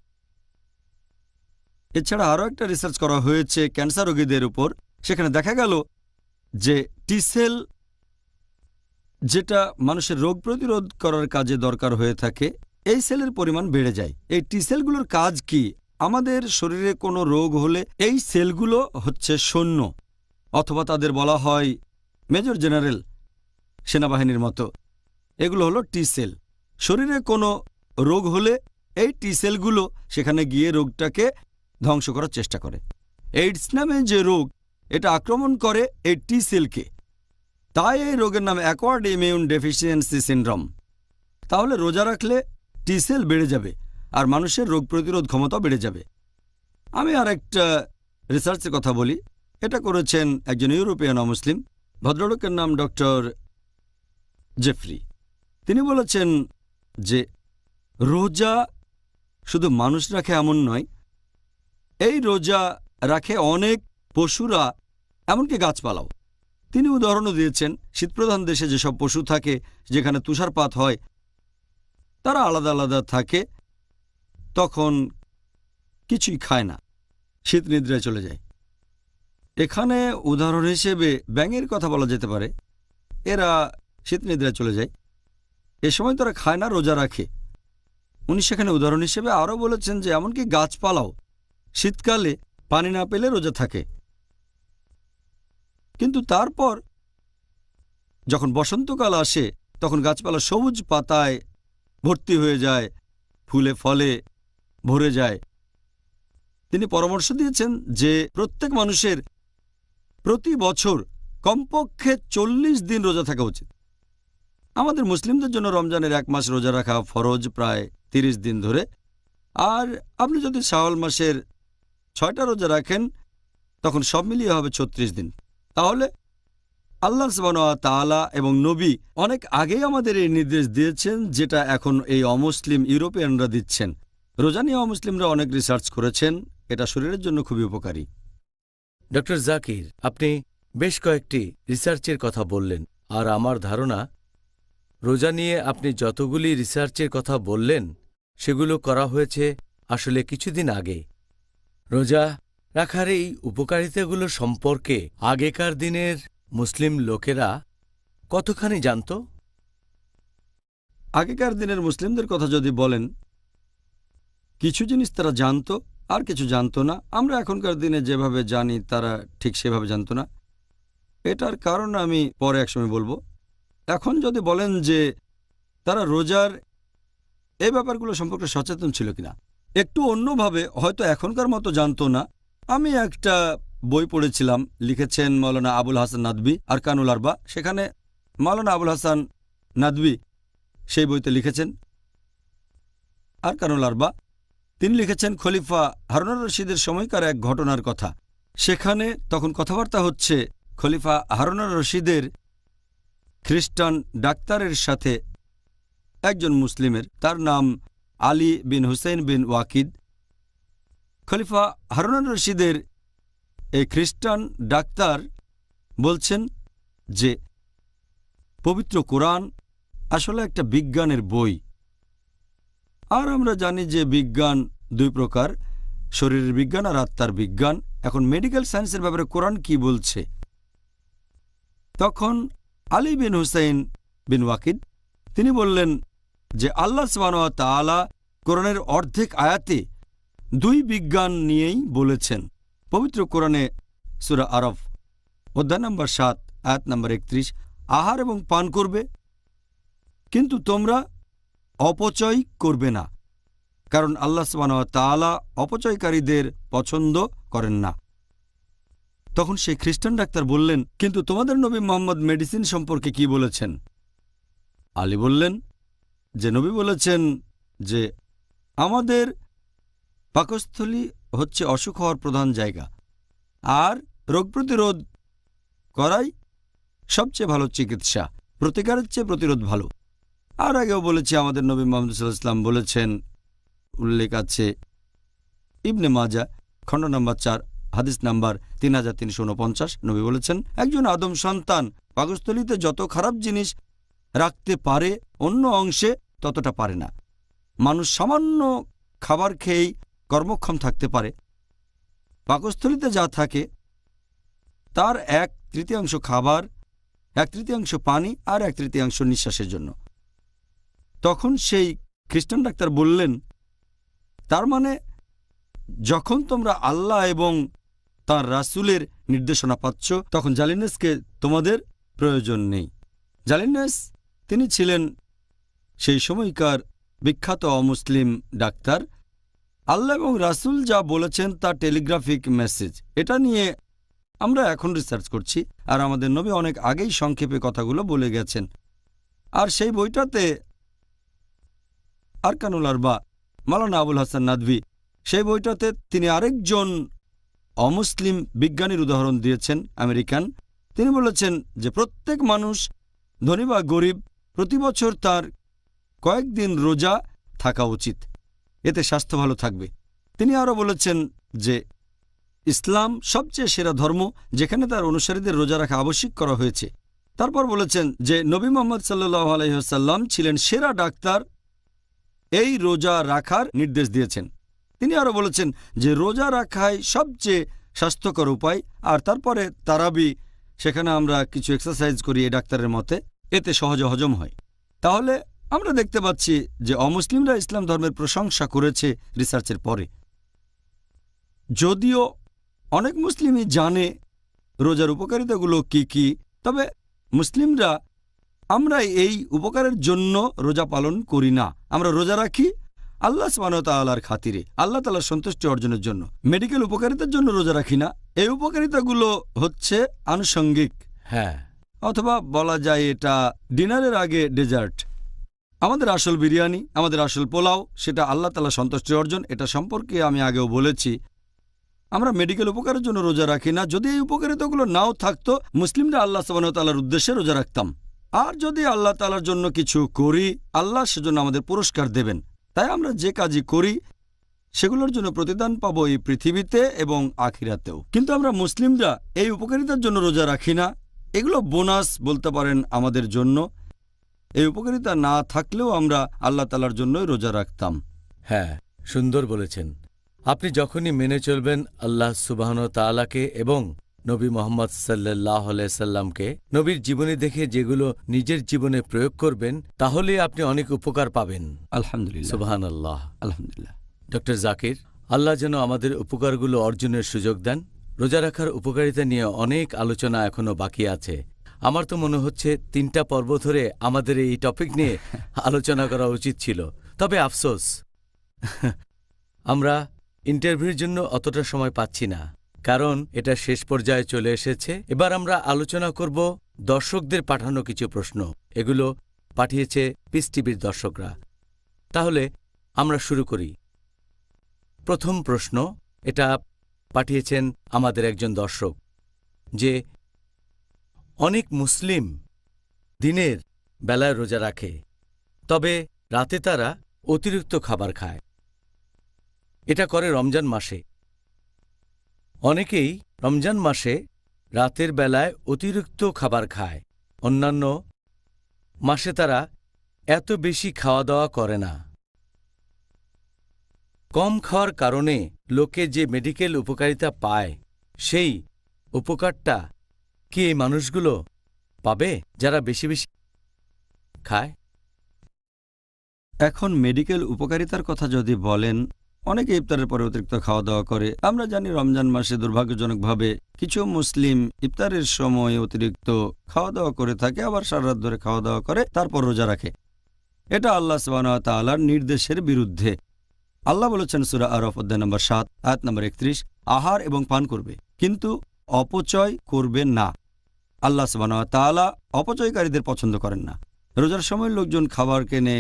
এছাড়া আরও একটা রিসার্চ করা হয়েছে ক্যান্সার রোগীদের উপর। সেখানে দেখা গেল যে টি সেল, যেটা মানুষের রোগ প্রতিরোধ করার কাজে দরকার হয়ে থাকে, এই সেলের পরিমাণ বেড়ে যায়। এই টি সেলগুলোর কাজ কি? আমাদের শরীরে কোনো রোগ হলে এই সেলগুলো হচ্ছে সৈন্য, অথবা তাদের বলা হয় মেজর জেনারেল, সেনাবাহিনীর মতো। এগুলো হলো টি সেল। শরীরে কোনো রোগ হলে এই টি সেলগুলো সেখানে গিয়ে রোগটাকে ধ্বংস করার চেষ্টা করে। এইডস নামে যে রোগ, এটা আক্রমণ করে এই টি সেলকে, তাই এই রোগের নাম অ্যাকোয়ার্ড ইমিউন ডেফিসিয়েন্সি সিনড্রোম। তাহলে রোজা রাখলে টি সেল বেড়ে যাবে আর মানুষের রোগ প্রতিরোধ ক্ষমতাও বেড়ে যাবে। আমি আর একটা রিসার্চের কথা বলি। এটা করেছেন একজন ইউরোপিয়ান অমুসলিম ভদ্রলোকের নাম ডক্টর জেফরি। তিনি বলেছেন যে রোজা শুধু মানুষ রাখে এমন নয়, এই রোজা রাখে অনেক পশুরা, এমনকি গাছপালাও। তিনি উদাহরণও দিয়েছেন শীতপ্রধান দেশে যেসব পশু থাকে, যেখানে তুষারপাত হয়, তারা আলাদা আলাদা থাকে, তখন কিছুই খায় না, শীত নিদ্রায় চলে যায়। এখানে উদাহরণ হিসেবে ব্যাঙের কথা বলা যেতে পারে। এরা শীত নিদ্রায় চলে যায়, এ সময় তারা খায় না, রোজা রাখে। উনি সেখানে উদাহরণ হিসেবে আরও বলেছেন যে এমনকি গাছপালাও শীতকালে পানি না পেলে রোজা থাকে। কিন্তু তারপর যখন বসন্তকাল আসে, তখন গাছপালা সবুজ পাতায় ভর্তি হয়ে যায়, ফুলে ফলে ভরে যায়। তিনি পরামর্শ দিয়েছেন যে প্রত্যেক মানুষের প্রতি বছর কমপক্ষে ৪০ দিন রোজা থাকা উচিত। আমাদের মুসলিমদের জন্য রমজানের ১ মাস রোজা রাখা ফরজ, প্রায় ৩০ দিন ধরে। আর আপনি যদি শাওয়াল মাসের ৬টা রোজা রাখেন, তখন সব মিলিয়ে হবে ৩৬ দিন। তাহলে আল্লাহ সুবহানাহু ওয়া তাআলা এবং নবী অনেক আগেই আমাদের এই নির্দেশ দিয়েছেন, যেটা এখন এই অমুসলিম ইউরোপিয়ানরা দিচ্ছেন। রোজা নিয়ে অমুসলিমরা অনেক রিসার্চ করেছেন, এটা শরীরের জন্য খুবই উপকারী। ডক্টর জাকির, আপনি বেশ কয়েকটি রিসার্চের কথা বললেন, আর আমার ধারণা রোজা নিয়ে আপনি যতগুলি রিসার্চের কথা বললেন সেগুলো করা হয়েছে আসলে কিছুদিন আগে। রোজা রাখার এই উপকারিতাগুলো সম্পর্কে আগেকার দিনের মুসলিম লোকেরা কতখানি জানত? আগেকার দিনের মুসলিমদের কথা যদি বলেন, কিছু জিনিস তারা জানত, আর কিছু জানত না। আমরা এখনকার দিনে যেভাবে জানি তারা ঠিক সেভাবে জানত না। এটার কারণ আমি পরে একসময় বলবো। এখন যদি বলেন যে তারা রোজার এই ব্যাপারগুলো সম্পর্কে সচেতন ছিল কিনা, একটু অন্যভাবে, হয়তো এখনকার মতো জানতো না। আমি একটা বই পড়েছিলাম, লিখেছেন মৌলানা আবুল হাসান নাদভী, আরকানুল আরবা। সেখানে মৌলানা আবুল হাসান নাদভী সেই বইতে লিখেছেন আরকানুল আরবা। তিনি লিখেছেন খলিফা হারুনুর রশিদের সময়কার এক ঘটনার কথা। সেখানে তখন কথাবার্তা হচ্ছে খলিফা হারুনুর রশিদের খ্রিস্টান ডাক্তারের সাথে একজন মুসলিমের, তার নাম আলী বিন হুসেইন বিন ওয়াকিদ। খলিফা হারুনুর রশিদের এই খ্রিস্টান ডাক্তার বলছেন যে পবিত্র কোরআন আসলে একটা বিজ্ঞানের বই। আর আমরা জানি যে বিজ্ঞান দুই প্রকার, শরীরের বিজ্ঞান আর আত্মার বিজ্ঞান। এখন মেডিকেল সায়েন্সের ব্যাপারে কোরআন কি বলছে? তখন আলী বিন হুসেইন বিন ওয়াকিদ তিনি বললেন যে আল্লাহ সুবহানাহু ওয়া তাআলা কোরআনের অর্ধেক আয়াতে দুই বিজ্ঞান নিয়েই বলেছেন। পবিত্র কোরআনে সূরা আরফ অধ্যায় নম্বর ৭ আয়াত নম্বর ৩১, আহার এবং পান করবে, কিন্তু তোমরা অপচয় করবে না, কারণ আল্লাহ সুবহানাহু ওয়া তাআলা অপচয়কারীদের পছন্দ করেন না। তখন সেই খ্রিস্টান ডাক্তার বললেন, কিন্তু তোমাদের নবী মুহাম্মদ মেডিসিন সম্পর্কে কি বলেছেন? আলী বললেন যে নবী বলেছেন যে আমাদের পাকস্থলী হচ্ছে অসুখ হওয়ার প্রধান জায়গা। আর রোগ প্রতিরোধ করাই সবচেয়ে ভালো চিকিৎসা। প্রতিকারের চেয়ে প্রতিরোধ ভালো। আর আগেও বলেছি, আমাদের নবী মুহাম্মদ সাল্লাল্লাহু আলাইহি ওয়াসাল্লাম বলেছেন, উল্লেখ আছে ইবনে মাজা খণ্ড নম্বর 4 হাদিস নাম্বার 3349। নবী বলেছেন, একজন আদম সন্তান পাকস্থলীতে যত খারাপ জিনিস রাখতে পারে অন্য অংশে ততটা পারে না। মানুষ সামান্য খাবার খেয়েই কর্মক্ষম থাকতে পারে। পাকস্থলীতে যা থাকে তার 1/3 খাবার, 1/3 পানি আর 1/3 নিঃশ্বাসের জন্য। তখন সেই খ্রিস্টান ডাক্তার বললেন, তার মানে যখন তোমরা আল্লাহ এবং তাঁর রাসূলের নির্দেশনা পাচ্ছ তখন জালিনেসকে তোমাদের প্রয়োজন নেই। জালিনেস তিনি ছিলেন সেই সময়কার বিখ্যাত অমুসলিম ডাক্তার। আল্লাহ এবং রাসূল যা বলেছেন তা টেলিগ্রাফিক মেসেজ। এটা নিয়ে আমরা এখন রিসার্চ করছি, আর আমাদের নবী অনেক আগেই সংক্ষেপে কথাগুলো বলে গেছেন। আর সেই বইটাতে আরকানুল আরবা মাওলানা আবুল হাসান নাদভী, সেই বইটাতে তিনি আরেকজন অমুসলিম বিজ্ঞানীর উদাহরণ দিয়েছেন, আমেরিকান। তিনি বলেছেন যে প্রত্যেক মানুষ, ধনী বা গরিব, প্রতি বছর তার কয়েকদিন রোজা থাকা উচিত, এতে স্বাস্থ্য ভালো থাকবে। তিনি আরও বলেছেন যে ইসলাম সবচেয়ে সেরা ধর্ম, যেখানে তার অনুসারীদের রোজা রাখা আবশ্যক করা হয়েছে। তারপর বলেছেন যে নবী মুহাম্মদ সাল্লাল্লাহু আলাইহি ওয়াসাল্লাম ছিলেন সেরা ডাক্তার, এই রোজা রাখার নির্দেশ দিয়েছেন। তিনি আরও বলেছেন যে রোজা রাখাই সবচেয়ে স্বাস্থ্যকর উপায়। আর তারপরে তারাবি, সেখানে আমরা কিছু এক্সারসাইজ করি এই ডাক্তারের মতে, এতে সহজে হজম হয়। তাহলে আমরা দেখতে পাচ্ছি যে অমুসলিমরা ইসলাম ধর্মের প্রশংসা করেছে রিসার্চের পরে। যদিও অনেক মুসলিমই জানে রোজার উপকারিতাগুলো কি কি, তবে মুসলিমরা আমরা এই উপকারের জন্য রোজা পালন করি না। আমরা রোজা রাখি আল্লাহ সুবহানাহু ওয়া তাআলার খাতিরে, আল্লাহ তাআলার সন্তুষ্টি অর্জনের জন্য। মেডিকেল উপকারিতার জন্য রোজা রাখি না। এই উপকারিতাগুলো হচ্ছে আনুষঙ্গিক, হ্যাঁ, অথবা বলা যায় এটা ডিনারের আগে ডেজার্ট। আমাদের আসল বিরিয়ানি, আমাদের আসল পোলাও, সেটা আল্লাহ তাআলার সন্তুষ্টি অর্জন। এটা সম্পর্কে আমি আগেও বলেছি। আমরা মেডিকেল উপকারের জন্য রোজা রাখি না। যদি এই উপকারিতাগুলো নাও থাকতো, মুসলিমরা আল্লাহ সুবহানাহু ওয়া তাআলার উদ্দেশ্যে রোজা রাখতাম। আর যদি আল্লাহ তাআলার জন্য কিছু করি, আল্লাহ সেজন্য আমাদের পুরস্কার দেবেন। তাই আমরা যে কাজই করি সেগুলোর জন্য প্রতিদান পাবো এই পৃথিবীতে এবং আখিরাতেও। কিন্তু আমরা মুসলিমরা এই উপকারিতার জন্য রোজা রাখি না। এগুলো বোনাস বলতে পারেন আমাদের জন্য। এই উপকারিতা না থাকলেও আমরা আল্লাহ তাআলার জন্যই রোজা রাখতাম। হ্যাঁ, সুন্দর বলেছেন। আপনি যখনই মেনে চলবেন আল্লাহ সুবহানাহু ওয়া তাআলাকে এবং নবী মুহাম্মদ সাল্লাল্লাহু আলাইহি সাল্লামকে, নবীর জীবনী দেখে যেগুলো নিজের জীবনে প্রয়োগ করবেন, তাহলে আপনি অনেক উপকার পাবেন। আলহামদুলিল্লাহ, সুবহানাল্লাহ। আলহামদুলিল্লাহ। ডক্টর জাকির, আল্লাহ যেন আমাদের উপকারগুলো অর্জনের সুযোগ দেন। রোজা রাখার উপকারিতা নিয়ে অনেক আলোচনা এখনো বাকি আছে। আমার তো মনে হচ্ছে 3টা পর্ব ধরে আমাদের এই টপিক নিয়ে আলোচনা করা উচিত ছিল। তবে আফসোস, আমরা ইন্টারভিউর জন্য অতটা সময় পাচ্ছি না, কারণ এটা শেষ পর্যায়ে চলে এসেছে। এবার আমরা আলোচনা করব দর্শকদের পাঠানো কিছু প্রশ্ন। এগুলো পাঠিয়েছে পিস টিভির দর্শকরা। তাহলে আমরা শুরু করি। প্রথম প্রশ্ন, এটা পাঠিয়েছেন আমাদের একজন দর্শক, যে অনেক মুসলিম দিনের বেলায় রোজা রাখে, তবে রাতে তারা অতিরিক্ত খাবার খায়। এটা করে রমজান মাসে। অনেকেই রমজান মাসে রাতের বেলায় অতিরিক্ত খাবার খায়। অন্যান্য মাসে তারা এত বেশি খাওয়া দাওয়া করে না। কম খাওয়ার কারণে লোকে যে মেডিকেল উপকারিতা পায়, সেই উপকারটা কি এই মানুষগুলো পাবে যারা বেশি বেশি খায়? এখন মেডিকেল উপকারিতার কথা যদি বলেন, অনেকে ইফতারের পরে অতিরিক্ত খাওয়া দাওয়া করে। আমরা জানি রমজান মাসে দুর্ভাগ্যজনকভাবে কিছু মুসলিম ইফতারের সময় অতিরিক্ত খাওয়া দাওয়া করে থাকে, আবার সারা রাত ধরে খাওয়া দাওয়া করে, তারপর রোজা রাখে। এটা আল্লাহ সুবহানাহু ওয়া তাআলার নির্দেশের বিরুদ্ধে। আল্লাহ বলেছেন সূরা আরাফ অধ্যায় নম্বর 7 আয়াত নম্বর 31, আহার এবং পান করবে, কিন্তু অপচয় করবে না। আল্লাহ সুবহানাহু ওয়া তাআলা অপচয়কারীদের পছন্দ করেন না। রোজার সময় লোকজন খাবার কেনে,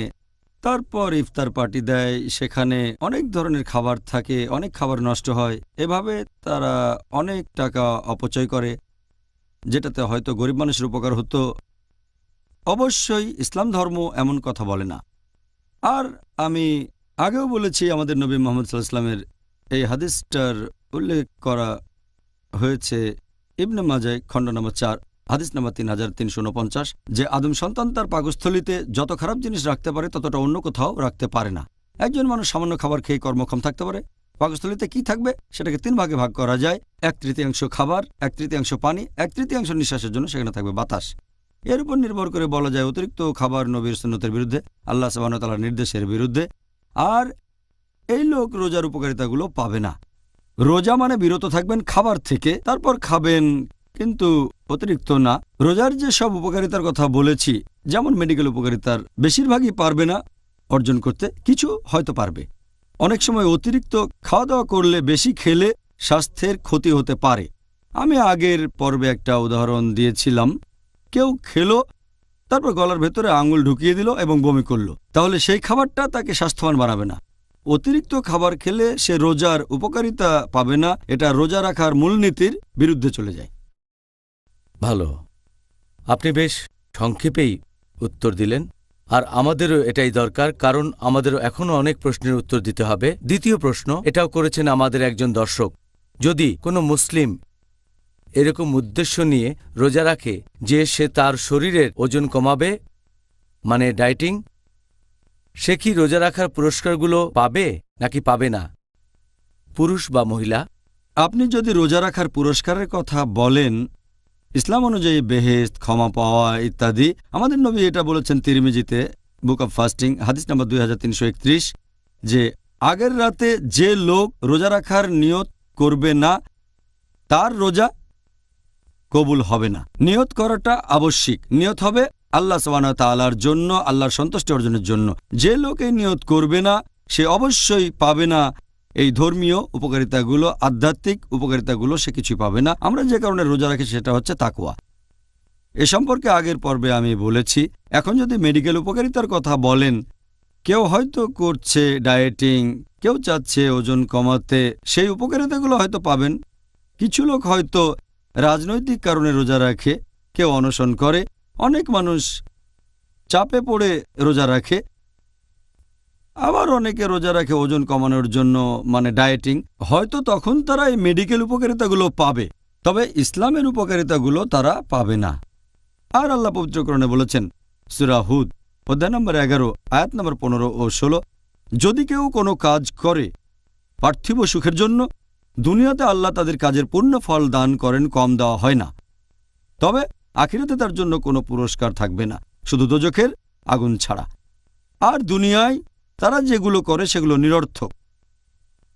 তারপর ইফতার পার্টি দেয়, সেখানে অনেক ধরনের খাবার থাকে, অনেক খাবার নষ্ট হয়। এভাবে তারা অনেক টাকা অপচয় করে, যেটাতে হয়তো গরিব মানুষের উপকার হতো। অবশ্যই ইসলাম ধর্ম এমন কথা বলে না। আর আমি আগেও বলেছি, আমাদের নবী মুহাম্মদ সাল্লাল্লাহু আলাইহি ওয়াসাল্লামের এই হাদিসটার উল্লেখ করা হয়েছে ইবনে মাজাহ খণ্ড নম্বর 4 হাদিস নম্বর 3349, যে আদম সন্তান তার পাকস্থলিতে যত খারাপ জিনিস রাখতে পারে ততটা অন্য কোথাও রাখতে পারে না। একজন মানুষ সামান্য খাবার খেয়ে কর্মক্ষম থাকতে পারে, পাকস্থলিতে কি থাকবে সেটাকে 3 ভাগে ভাগ করা যায়। 1/3 খাবার, 1/3 পানি, 1/3 নিঃশ্বাসের জন্য সেখানে থাকবে বাতাস। এর উপর নির্ভর করে বলা যায় অতিরিক্ত খাবার নবীর সুন্নতের বিরুদ্ধে, আল্লাহ সুবহানাহু ওয়া তাআলার নির্দেশের বিরুদ্ধে। আর এই লোক রোজার উপকারিতাগুলো পাবে না। রোজা মানে বিরত থাকবেন খাবার থেকে, তারপর খাবেন, কিন্তু অতিরিক্ত না। রোজার যে সব উপকারিতার কথা বলেছি, যেমন মেডিকেল উপকারিতার বেশিরভাগই পারবে না অর্জন করতে, কিছু হয়তো পারবে। অনেক সময় অতিরিক্ত খাওয়া দাওয়া করলে, বেশি খেলে স্বাস্থ্যের ক্ষতি হতে পারে। আমি আগের পর্বে একটা উদাহরণ দিয়েছিলাম, কেউ খেলো, তারপর গলার ভেতরে আঙুল ঢুকিয়ে দিল এবং বমি করলো, তাহলে সেই খাবারটা তাকে স্বাস্থ্যবান বানাবে না। অতিরিক্ত খাবার খেলে সে রোজার উপকারিতা পাবে না, এটা রোজা রাখার মূলনীতির বিরুদ্ধে চলে যায়। ভালো, আপনি বেশ সংক্ষেপেই উত্তর দিলেন, আর আমাদেরও এটাই দরকার, কারণ আমাদেরও এখনও অনেক প্রশ্নের উত্তর দিতে হবে। দ্বিতীয় প্রশ্ন, এটাও করেছেন আমাদের একজন দর্শক, যদি কোনো মুসলিম এরকম উদ্দেশ্য নিয়ে রোজা রাখে যে সে তার শরীরের ওজন কমাবে, মানে ডায়েটিং, সে কি রোজা রাখার পুরস্কারগুলো পাবে নাকি পাবে না, পুরুষ বা মহিলা? আপনি যদি রোজা রাখার পুরস্কারের কথা বলেন, ইসলাম অনুযায়ী বেহেশত, ক্ষমা পাওয়া ইত্যাদি, আমাদের নবী এটা বলেছেন তিরমিজিতে, বুক অব ফাস্টিং, হাদিস নম্বর 2331, যে আগের রাতে যে লোক রোজা রাখার নিয়ত করবে না তার রোজা কবুল হবে না। নিয়ত করাটা আবশ্যিক। নিয়ত হবে আল্লাহ সুবহানাহু ওয়া তাআলার জন্য, আল্লাহর সন্তুষ্টি অর্জনের জন্য। যে লোক এই নিয়ত করবে না সে অবশ্যই পাবে না এই ধর্মীয় উপকারিতাগুলো, আধ্যাত্মিক উপকারিতাগুলো, সে কিছুই পাবে না। আমরা যে কারণে রোজা রাখি সেটা হচ্ছে তাকওয়া। এ সম্পর্কে আগের পর্বে আমি বলেছি। এখন যদি মেডিকেল উপকারিতার কথা বলেন, কেউ হয়তো করছে ডায়েটিং, কেউ চাচ্ছে ওজন কমাতে, সেই উপকারিতাগুলো হয়তো পাবেন। কিছু লোক হয়তো রাজনৈতিক কারণে রোজা রাখে, কেউ অনশন করে, অনেক মানুষ চাপে পড়ে রোজা রাখে, আবার অনেকে রোজা রাখে ওজন কমানোর জন্য, মানে ডায়েটিং। হয়তো তখন তারা এই মেডিকেল উপকারিতাগুলো পাবে, তবে ইসলামের উপকারিতাগুলো তারা পাবে না। আর আল্লাহ পবিত্র কোরআনে বলেছেন, সূরা হুদ অধ্যায় নম্বর 11 আয়াত নম্বর 15 ও 16, যদি কেউ কোনো কাজ করে পার্থিব সুখের জন্য, দুনিয়াতে আল্লাহ তাদের কাজের পূর্ণ ফল দান করেন, কম দেওয়া হয় না। তবে আখিরাতে তার জন্য কোনো পুরস্কার থাকবে না, শুধু দোজখের আগুন ছাড়া। আর দুনিয়ায় তারা যেগুলো করে সেগুলো নিরর্থক।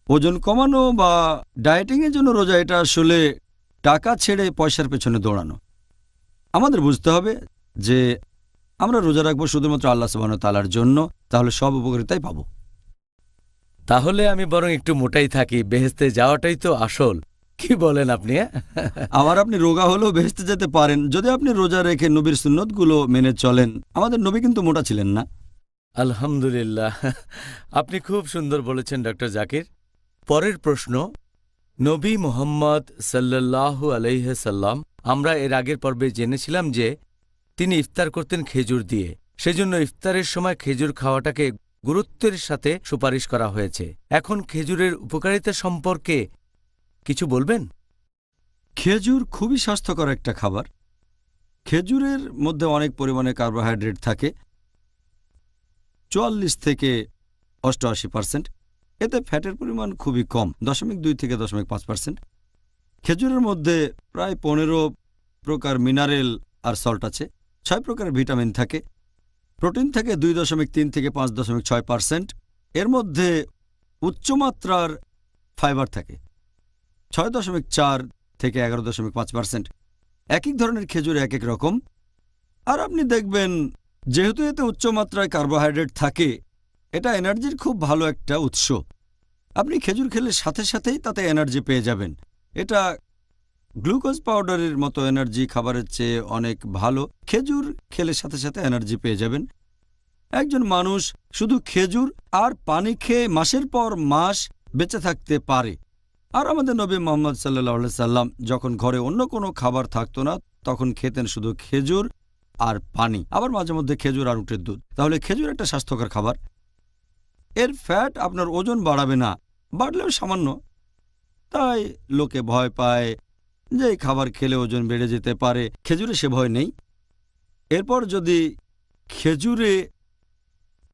ওজন কমানো বা ডায়েটিংয়ের জন্য রোজা, এটা আসলে টাকা ছেড়ে পয়সার পেছনে দৌড়ানো। আমাদের বুঝতে হবে যে আমরা রোজা রাখবো শুধুমাত্র আল্লাহ সুবহানাহু ওয়া তাআলার জন্য, তাহলে সব উপকারিতাই পাবো। তাহলে আমি বরং একটু মোটাই থাকি, বেহেশতে যাওয়াটাই তো আসল। কি বলেন আপনি? আবার আপনি রোগা হলেও বেহেশতে যেতে পারেন যদি আপনি রোজা রেখে নবীর সুন্নতগুলো মেনে চলেন। আমাদের নবী কিন্তু মোটা ছিলেন না। আলহামদুলিল্লাহ, আপনি খুব সুন্দর বলেছেন ডক্টর জাকির। পরের প্রশ্ন, নবী মুহাম্মদ সাল্লাল্লাহু আলাইহি সাল্লাম, আমরা এর আগের পর্বে জেনেছিলাম যে তিনি ইফতার করতেন খেজুর দিয়ে, সেজন্য ইফতারের সময় খেজুর খাওয়াটাকে গুরুত্বের সাথে সুপারিশ করা হয়েছে। এখন খেজুরের উপকারিতা সম্পর্কে কিছু বলবেন? খেজুর খুবই স্বাস্থ্যকর একটা খাবার। খেজুরের মধ্যে অনেক পরিমাণে কার্বোহাইড্রেট থাকে, 44 থেকে 88%। এতে ফ্যাটের পরিমাণ খুবই কম, 0.2 থেকে 0.5%। খেজুরের মধ্যে প্রায় 15 প্রকার মিনারেল আর সল্ট আছে, 6 প্রকারের ভিটামিন থাকে, প্রোটিন থাকে 2.3 থেকে 5.6%। এর মধ্যে উচ্চমাত্রার ফাইবার থাকে 6.4 থেকে 11.5%। এক এক ধরনের খেজুর এক এক রকম। আর আপনি দেখবেন, যেহেতু এতে উচ্চমাত্রায় কার্বোহাইড্রেট থাকে, এটা এনার্জির খুব ভালো একটা উৎস। আপনি খেজুর খেলে সাথে সাথেই তাতে এনার্জি পেয়ে যাবেন। এটা গ্লুকোজ পাউডারের মতো এনার্জি খাবারের চেয়ে অনেক ভালো। খেজুর খেলে সাথে সাথে এনার্জি পেয়ে যাবেন। একজন মানুষ শুধু খেজুর আর পানি খেয়ে মাসের পর মাস বেঁচে থাকতে পারে। আর আমাদের নবী মুহাম্মদ সাল্লাল্লাহু আলাইহি সাল্লাম যখন ঘরে অন্য কোনো খাবার থাকতো না তখন খেতেন শুধু খেজুর আর পানি, আবার মাঝে মধ্যে খেজুর আর উটের দুধ। তাহলে খেজুর একটা স্বাস্থ্যকর খাবার। এর ফ্যাট আপনার ওজন বাড়াবে না, বাড়লেও সামান্য। তাই লোকে ভয় পায় যে এই খাবার খেলে ওজন বেড়ে যেতে পারে। খেজুরে সে ভয় নেই। এরপর যদি খেজুরে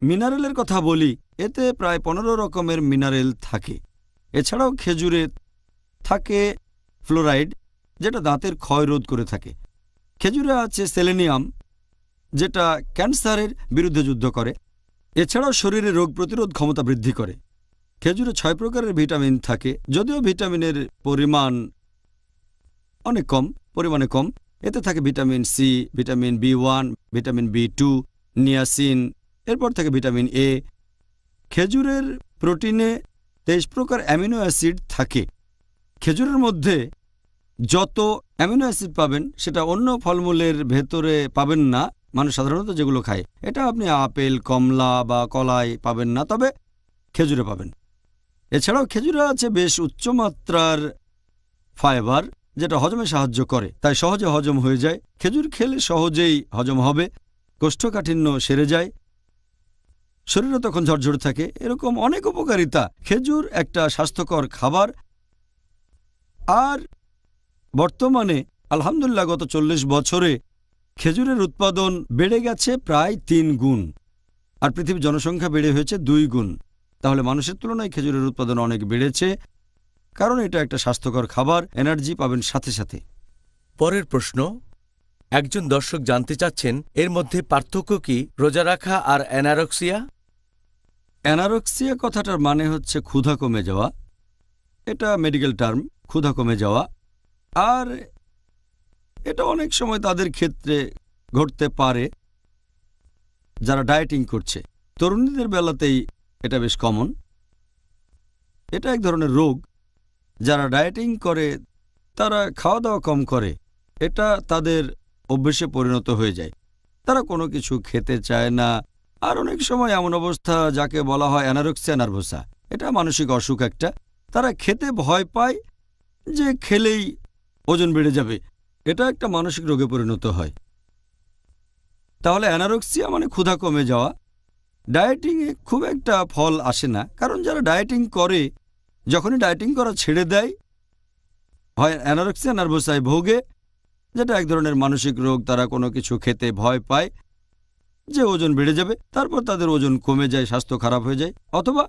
মিনারেলের কথা বলি, এতে প্রায় 15 রকমের মিনারেল থাকে। এছাড়াও খেজুরে থাকে ফ্লোরাইড, যেটা দাঁতের ক্ষয় রোধ করে থাকে। খেজুরে আছে সেলেনিয়াম, যেটা ক্যান্সারের বিরুদ্ধে যুদ্ধ করে। এছাড়াও শরীরে রোগ প্রতিরোধ ক্ষমতা বৃদ্ধি করে। খেজুরে 6 প্রকারের ভিটামিন থাকে, যদিও ভিটামিনের পরিমাণ অনেক কম, পরিমাণে কম। এতে থাকে vitamin C, vitamin B one, vitamin B two, niacin, এরপর থাকে ভিটামিন এ। খেজুরের প্রোটিনে 23 প্রকার অ্যামিনো অ্যাসিড থাকে। খেজুরের মধ্যে যত অ্যামিনো অ্যাসিড পাবেন সেটা অন্য ফলমূলের ভেতরে পাবেন না, মানুষ সাধারণত যেগুলো খায়। এটা আপনি আপেল, কমলা বা কলায় পাবেন না, তবে খেজুরে পাবেন। এছাড়াও খেজুরে আছে বেশ উচ্চমাত্রার ফাইবার, যেটা হজমে সাহায্য করে, তাই সহজে হজম হয়ে যায়। খেজুর খেলে সহজেই হজম হবে, কোষ্ঠকাঠিন্য সেরে যায়, শরীরও তখন ঝরঝরে থাকে। এরকম অনেক উপকারিতা। খেজুর একটা স্বাস্থ্যকর খাবার। আর বর্তমানে আলহামদুলিল্লাহ গত 40 বছরে খেজুরের উৎপাদন বেড়ে গেছে প্রায় 3 গুণ, আর পৃথিবীর জনসংখ্যা বেড়ে হয়েছে 2 গুণ। তাহলে মানুষের তুলনায় খেজুরের উৎপাদন অনেক বেড়েছে, কারণ এটা একটা স্বাস্থ্যকর খাবার। এনার্জি পাবেন সাথে সাথে। পরের প্রশ্ন, একজন দর্শক জানতে চাচ্ছেন এর মধ্যে পার্থক্য কি রোজা রাখা আর অ্যানারক্সিয়া? অ্যানারক্সিয়া কথাটার মানে হচ্ছে ক্ষুধা কমে যাওয়া। এটা মেডিকেল টার্ম, ক্ষুধা কমে যাওয়া। আর এটা অনেক সময় তাদের ক্ষেত্রে ঘটতে পারে যারা ডায়েটিং করছে। তরুণীদের বেলাতেই এটা বেশ কমন। এটা এক ধরনের রোগ। যারা ডায়েটিং করে তারা খাওয়া দাওয়া কম করে, এটা তাদের অভ্যেসে পরিণত হয়ে যায়। তারা কোনো কিছু খেতে চায় না। আর অনেক সময় এমন অবস্থা যাকে বলা হয় অ্যানারক্সিয়া নার্ভোসা, এটা মানসিক অসুখ একটা। তারা খেতে ভয় পায় যে খেলেই ওজন বেড়ে যাবে, এটা একটা মানসিক রোগে পরিণত হয়। তাহলে অ্যানারক্সিয়া মানে ক্ষুধা কমে যাওয়া। ডায়েটিংয়ে খুব একটা ফল আসে না, কারণ যারা ডায়েটিং করে যখনই ডায়েটিং করা ছেড়ে দেয় হয় অ্যানারক্সিয়া নার্ভোসায় ভোগে, যেটা এক ধরনের মানসিক রোগ। তারা কোনো কিছু খেতে ভয় পায় যে ওজন বেড়ে যাবে, তারপর তাদের ওজন কমে যায়, স্বাস্থ্য খারাপ হয়ে যায়। অথবা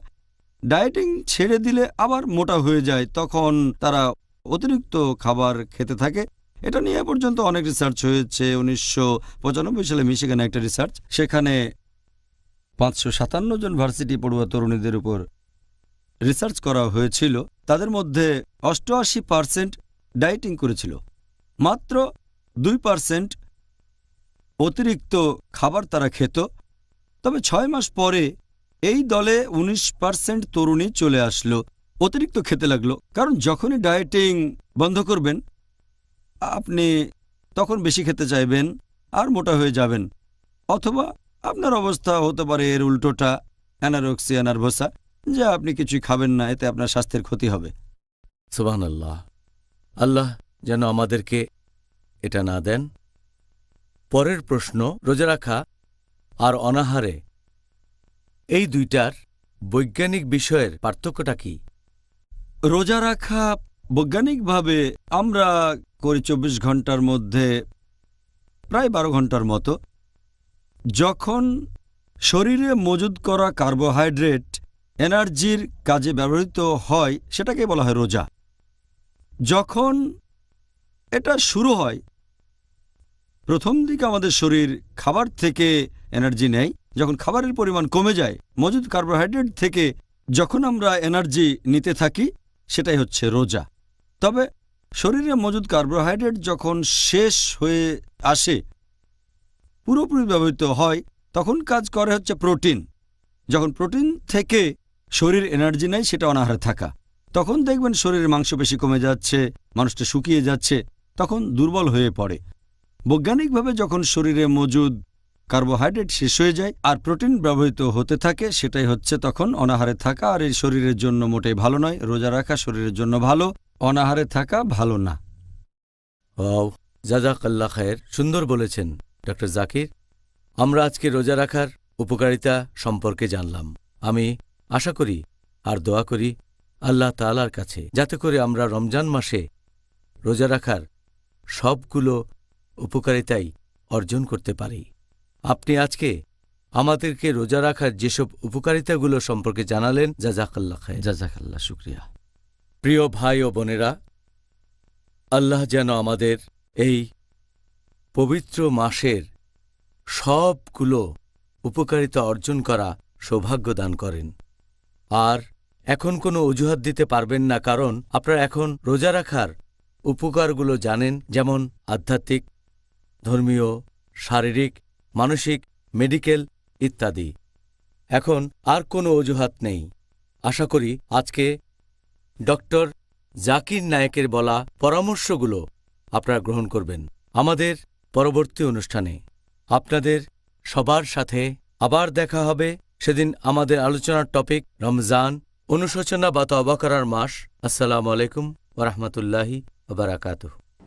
ডায়েটিং ছেড়ে দিলে আবার মোটা হয়ে যায়, তখন তারা অতিরিক্ত খাবার খেতে থাকে। এটা নিয়ে পর্যন্ত অনেক রিসার্চ হয়েছে। 1995 সালে মিশিগানে একটা রিসার্চ, সেখানে 557 জন ভার্সিটি পড়ুয়া তরুণীদের উপর রিসার্চ করা হয়েছিল। তাদের মধ্যে 88% ডায়েটিং করেছিল, মাত্র 2% অতিরিক্ত খাবার তারা খেত। তবে 6 মাস পরে এই দলে 19% তরুণী চলে আসলো, অতিরিক্ত খেতে লাগলো। কারণ যখনই ডায়েটিং বন্ধ করবেন আপনি তখন বেশি খেতে চাইবেন আর মোটা হয়ে যাবেন। অথবা আপনার অবস্থা হতে পারে এর উল্টোটা, অ্যানারক্সিয়া নার্ভোসা, যে আপনি কিছুই খাবেন না, এতে আপনার স্বাস্থ্যের ক্ষতি হবে। সুবহানাল্লাহ, আল্লাহ যেন আমাদেরকে এটা না দেন। পরের প্রশ্ন, রোজা রাখা আর অনাহারে এই দুইটার বৈজ্ঞানিক বিষয়ের পার্থক্যটা কি? রোজা রাখা বৈজ্ঞানিকভাবে আমরা করি 24 ঘন্টার মধ্যে প্রায় 12 ঘন্টার মতো। যখন শরীরে মজুদ করা কার্বোহাইড্রেট এনার্জির কাজে ব্যবহৃত হয় সেটাকে বলা হয় রোজা। যখন এটা শুরু হয় প্রথম দিকে আমাদের শরীর খাবার থেকে এনার্জি নেয়। যখন খাবারের পরিমাণ কমে যায়, মজুদ কার্বোহাইড্রেট থেকে যখন আমরা এনার্জি নিতে থাকি, সেটাই হচ্ছে রোজা। তবে শরীরে মজুদ কার্বোহাইড্রেট যখন শেষ হয়ে আসে, পুরোপুরি ব্যবহৃত হয়, তখন কাজ করে হচ্ছে প্রোটিন। যখন প্রোটিন থেকে শরীর এনার্জি নেয়, সেটা অনাহারে থাকা। তখন দেখবেন শরীরের মাংসপেশি কমে যাচ্ছে, মানুষটা শুকিয়ে যাচ্ছে, তখন দুর্বল হয়ে পড়ে। বৈজ্ঞানিকভাবে যখন শরীরে মজুদ কার্বোহাইড্রেট শেষ হয়ে যায় আর প্রোটিন ব্যবহৃত হতে থাকে, সেটাই হচ্ছে তখন অনাহারে থাকা। আর এই শরীরের জন্য মোটেই ভালো নয়। রোজা রাখা শরীরের জন্য ভালো, অনাহারে থাকা ভালো না। ওয়াও, জাযাকাল্লাহ খায়ের। সুন্দর বলেছেন ডক্টর জাকির। আমরা আজকে রোজা রাখার উপকারিতা সম্পর্কে জানলাম। আমি আশা করি আর দোয়া করি আল্লাহ তাআলার কাছে যাতে করে আমরা রমজান মাসে রোজা রাখার সবগুলো উপকারিতাই অর্জন করতে পারি। আপনি আজকে আমাদেরকে রোজা রাখার যেসব উপকারিতাগুলো সম্পর্কে জানালেন, জাযাকাল্লাহ খায়ের। জাযাকাল্লাহ, শুকরিয়া। প্রিয় ভাই ও বোনেরা, আল্লাহ যেন আমাদের এই পবিত্র মাসের সবগুলো উপকারিতা অর্জন করা সৌভাগ্য দান করেন। আর এখন কোনো অজুহাত দিতে পারবেন না, কারণ আপনারা এখন রোজা রাখার উপকারগুলো জানেন, যেমন আধ্যাত্মিক, ধর্মীয়, শারীরিক, মানসিক, মেডিকেল ইত্যাদি। এখন আর কোনো অজুহাত নেই। আশা করি আজকে ডক্টর জাকির নায়েকের বলা পরামর্শগুলো আপনারা গ্রহণ করবেন। আমাদের পরবর্তী অনুষ্ঠানে আপনাদের সবার সাথে আবার দেখা হবে। সেদিন আমাদের আলোচনার টপিক রমজান, অনুশোচনা বা তওবা করার মাস। আসসালামু আলাইকুম ওয়া রাহমাতুল্লাহি ওয়া বারাকাতুহু।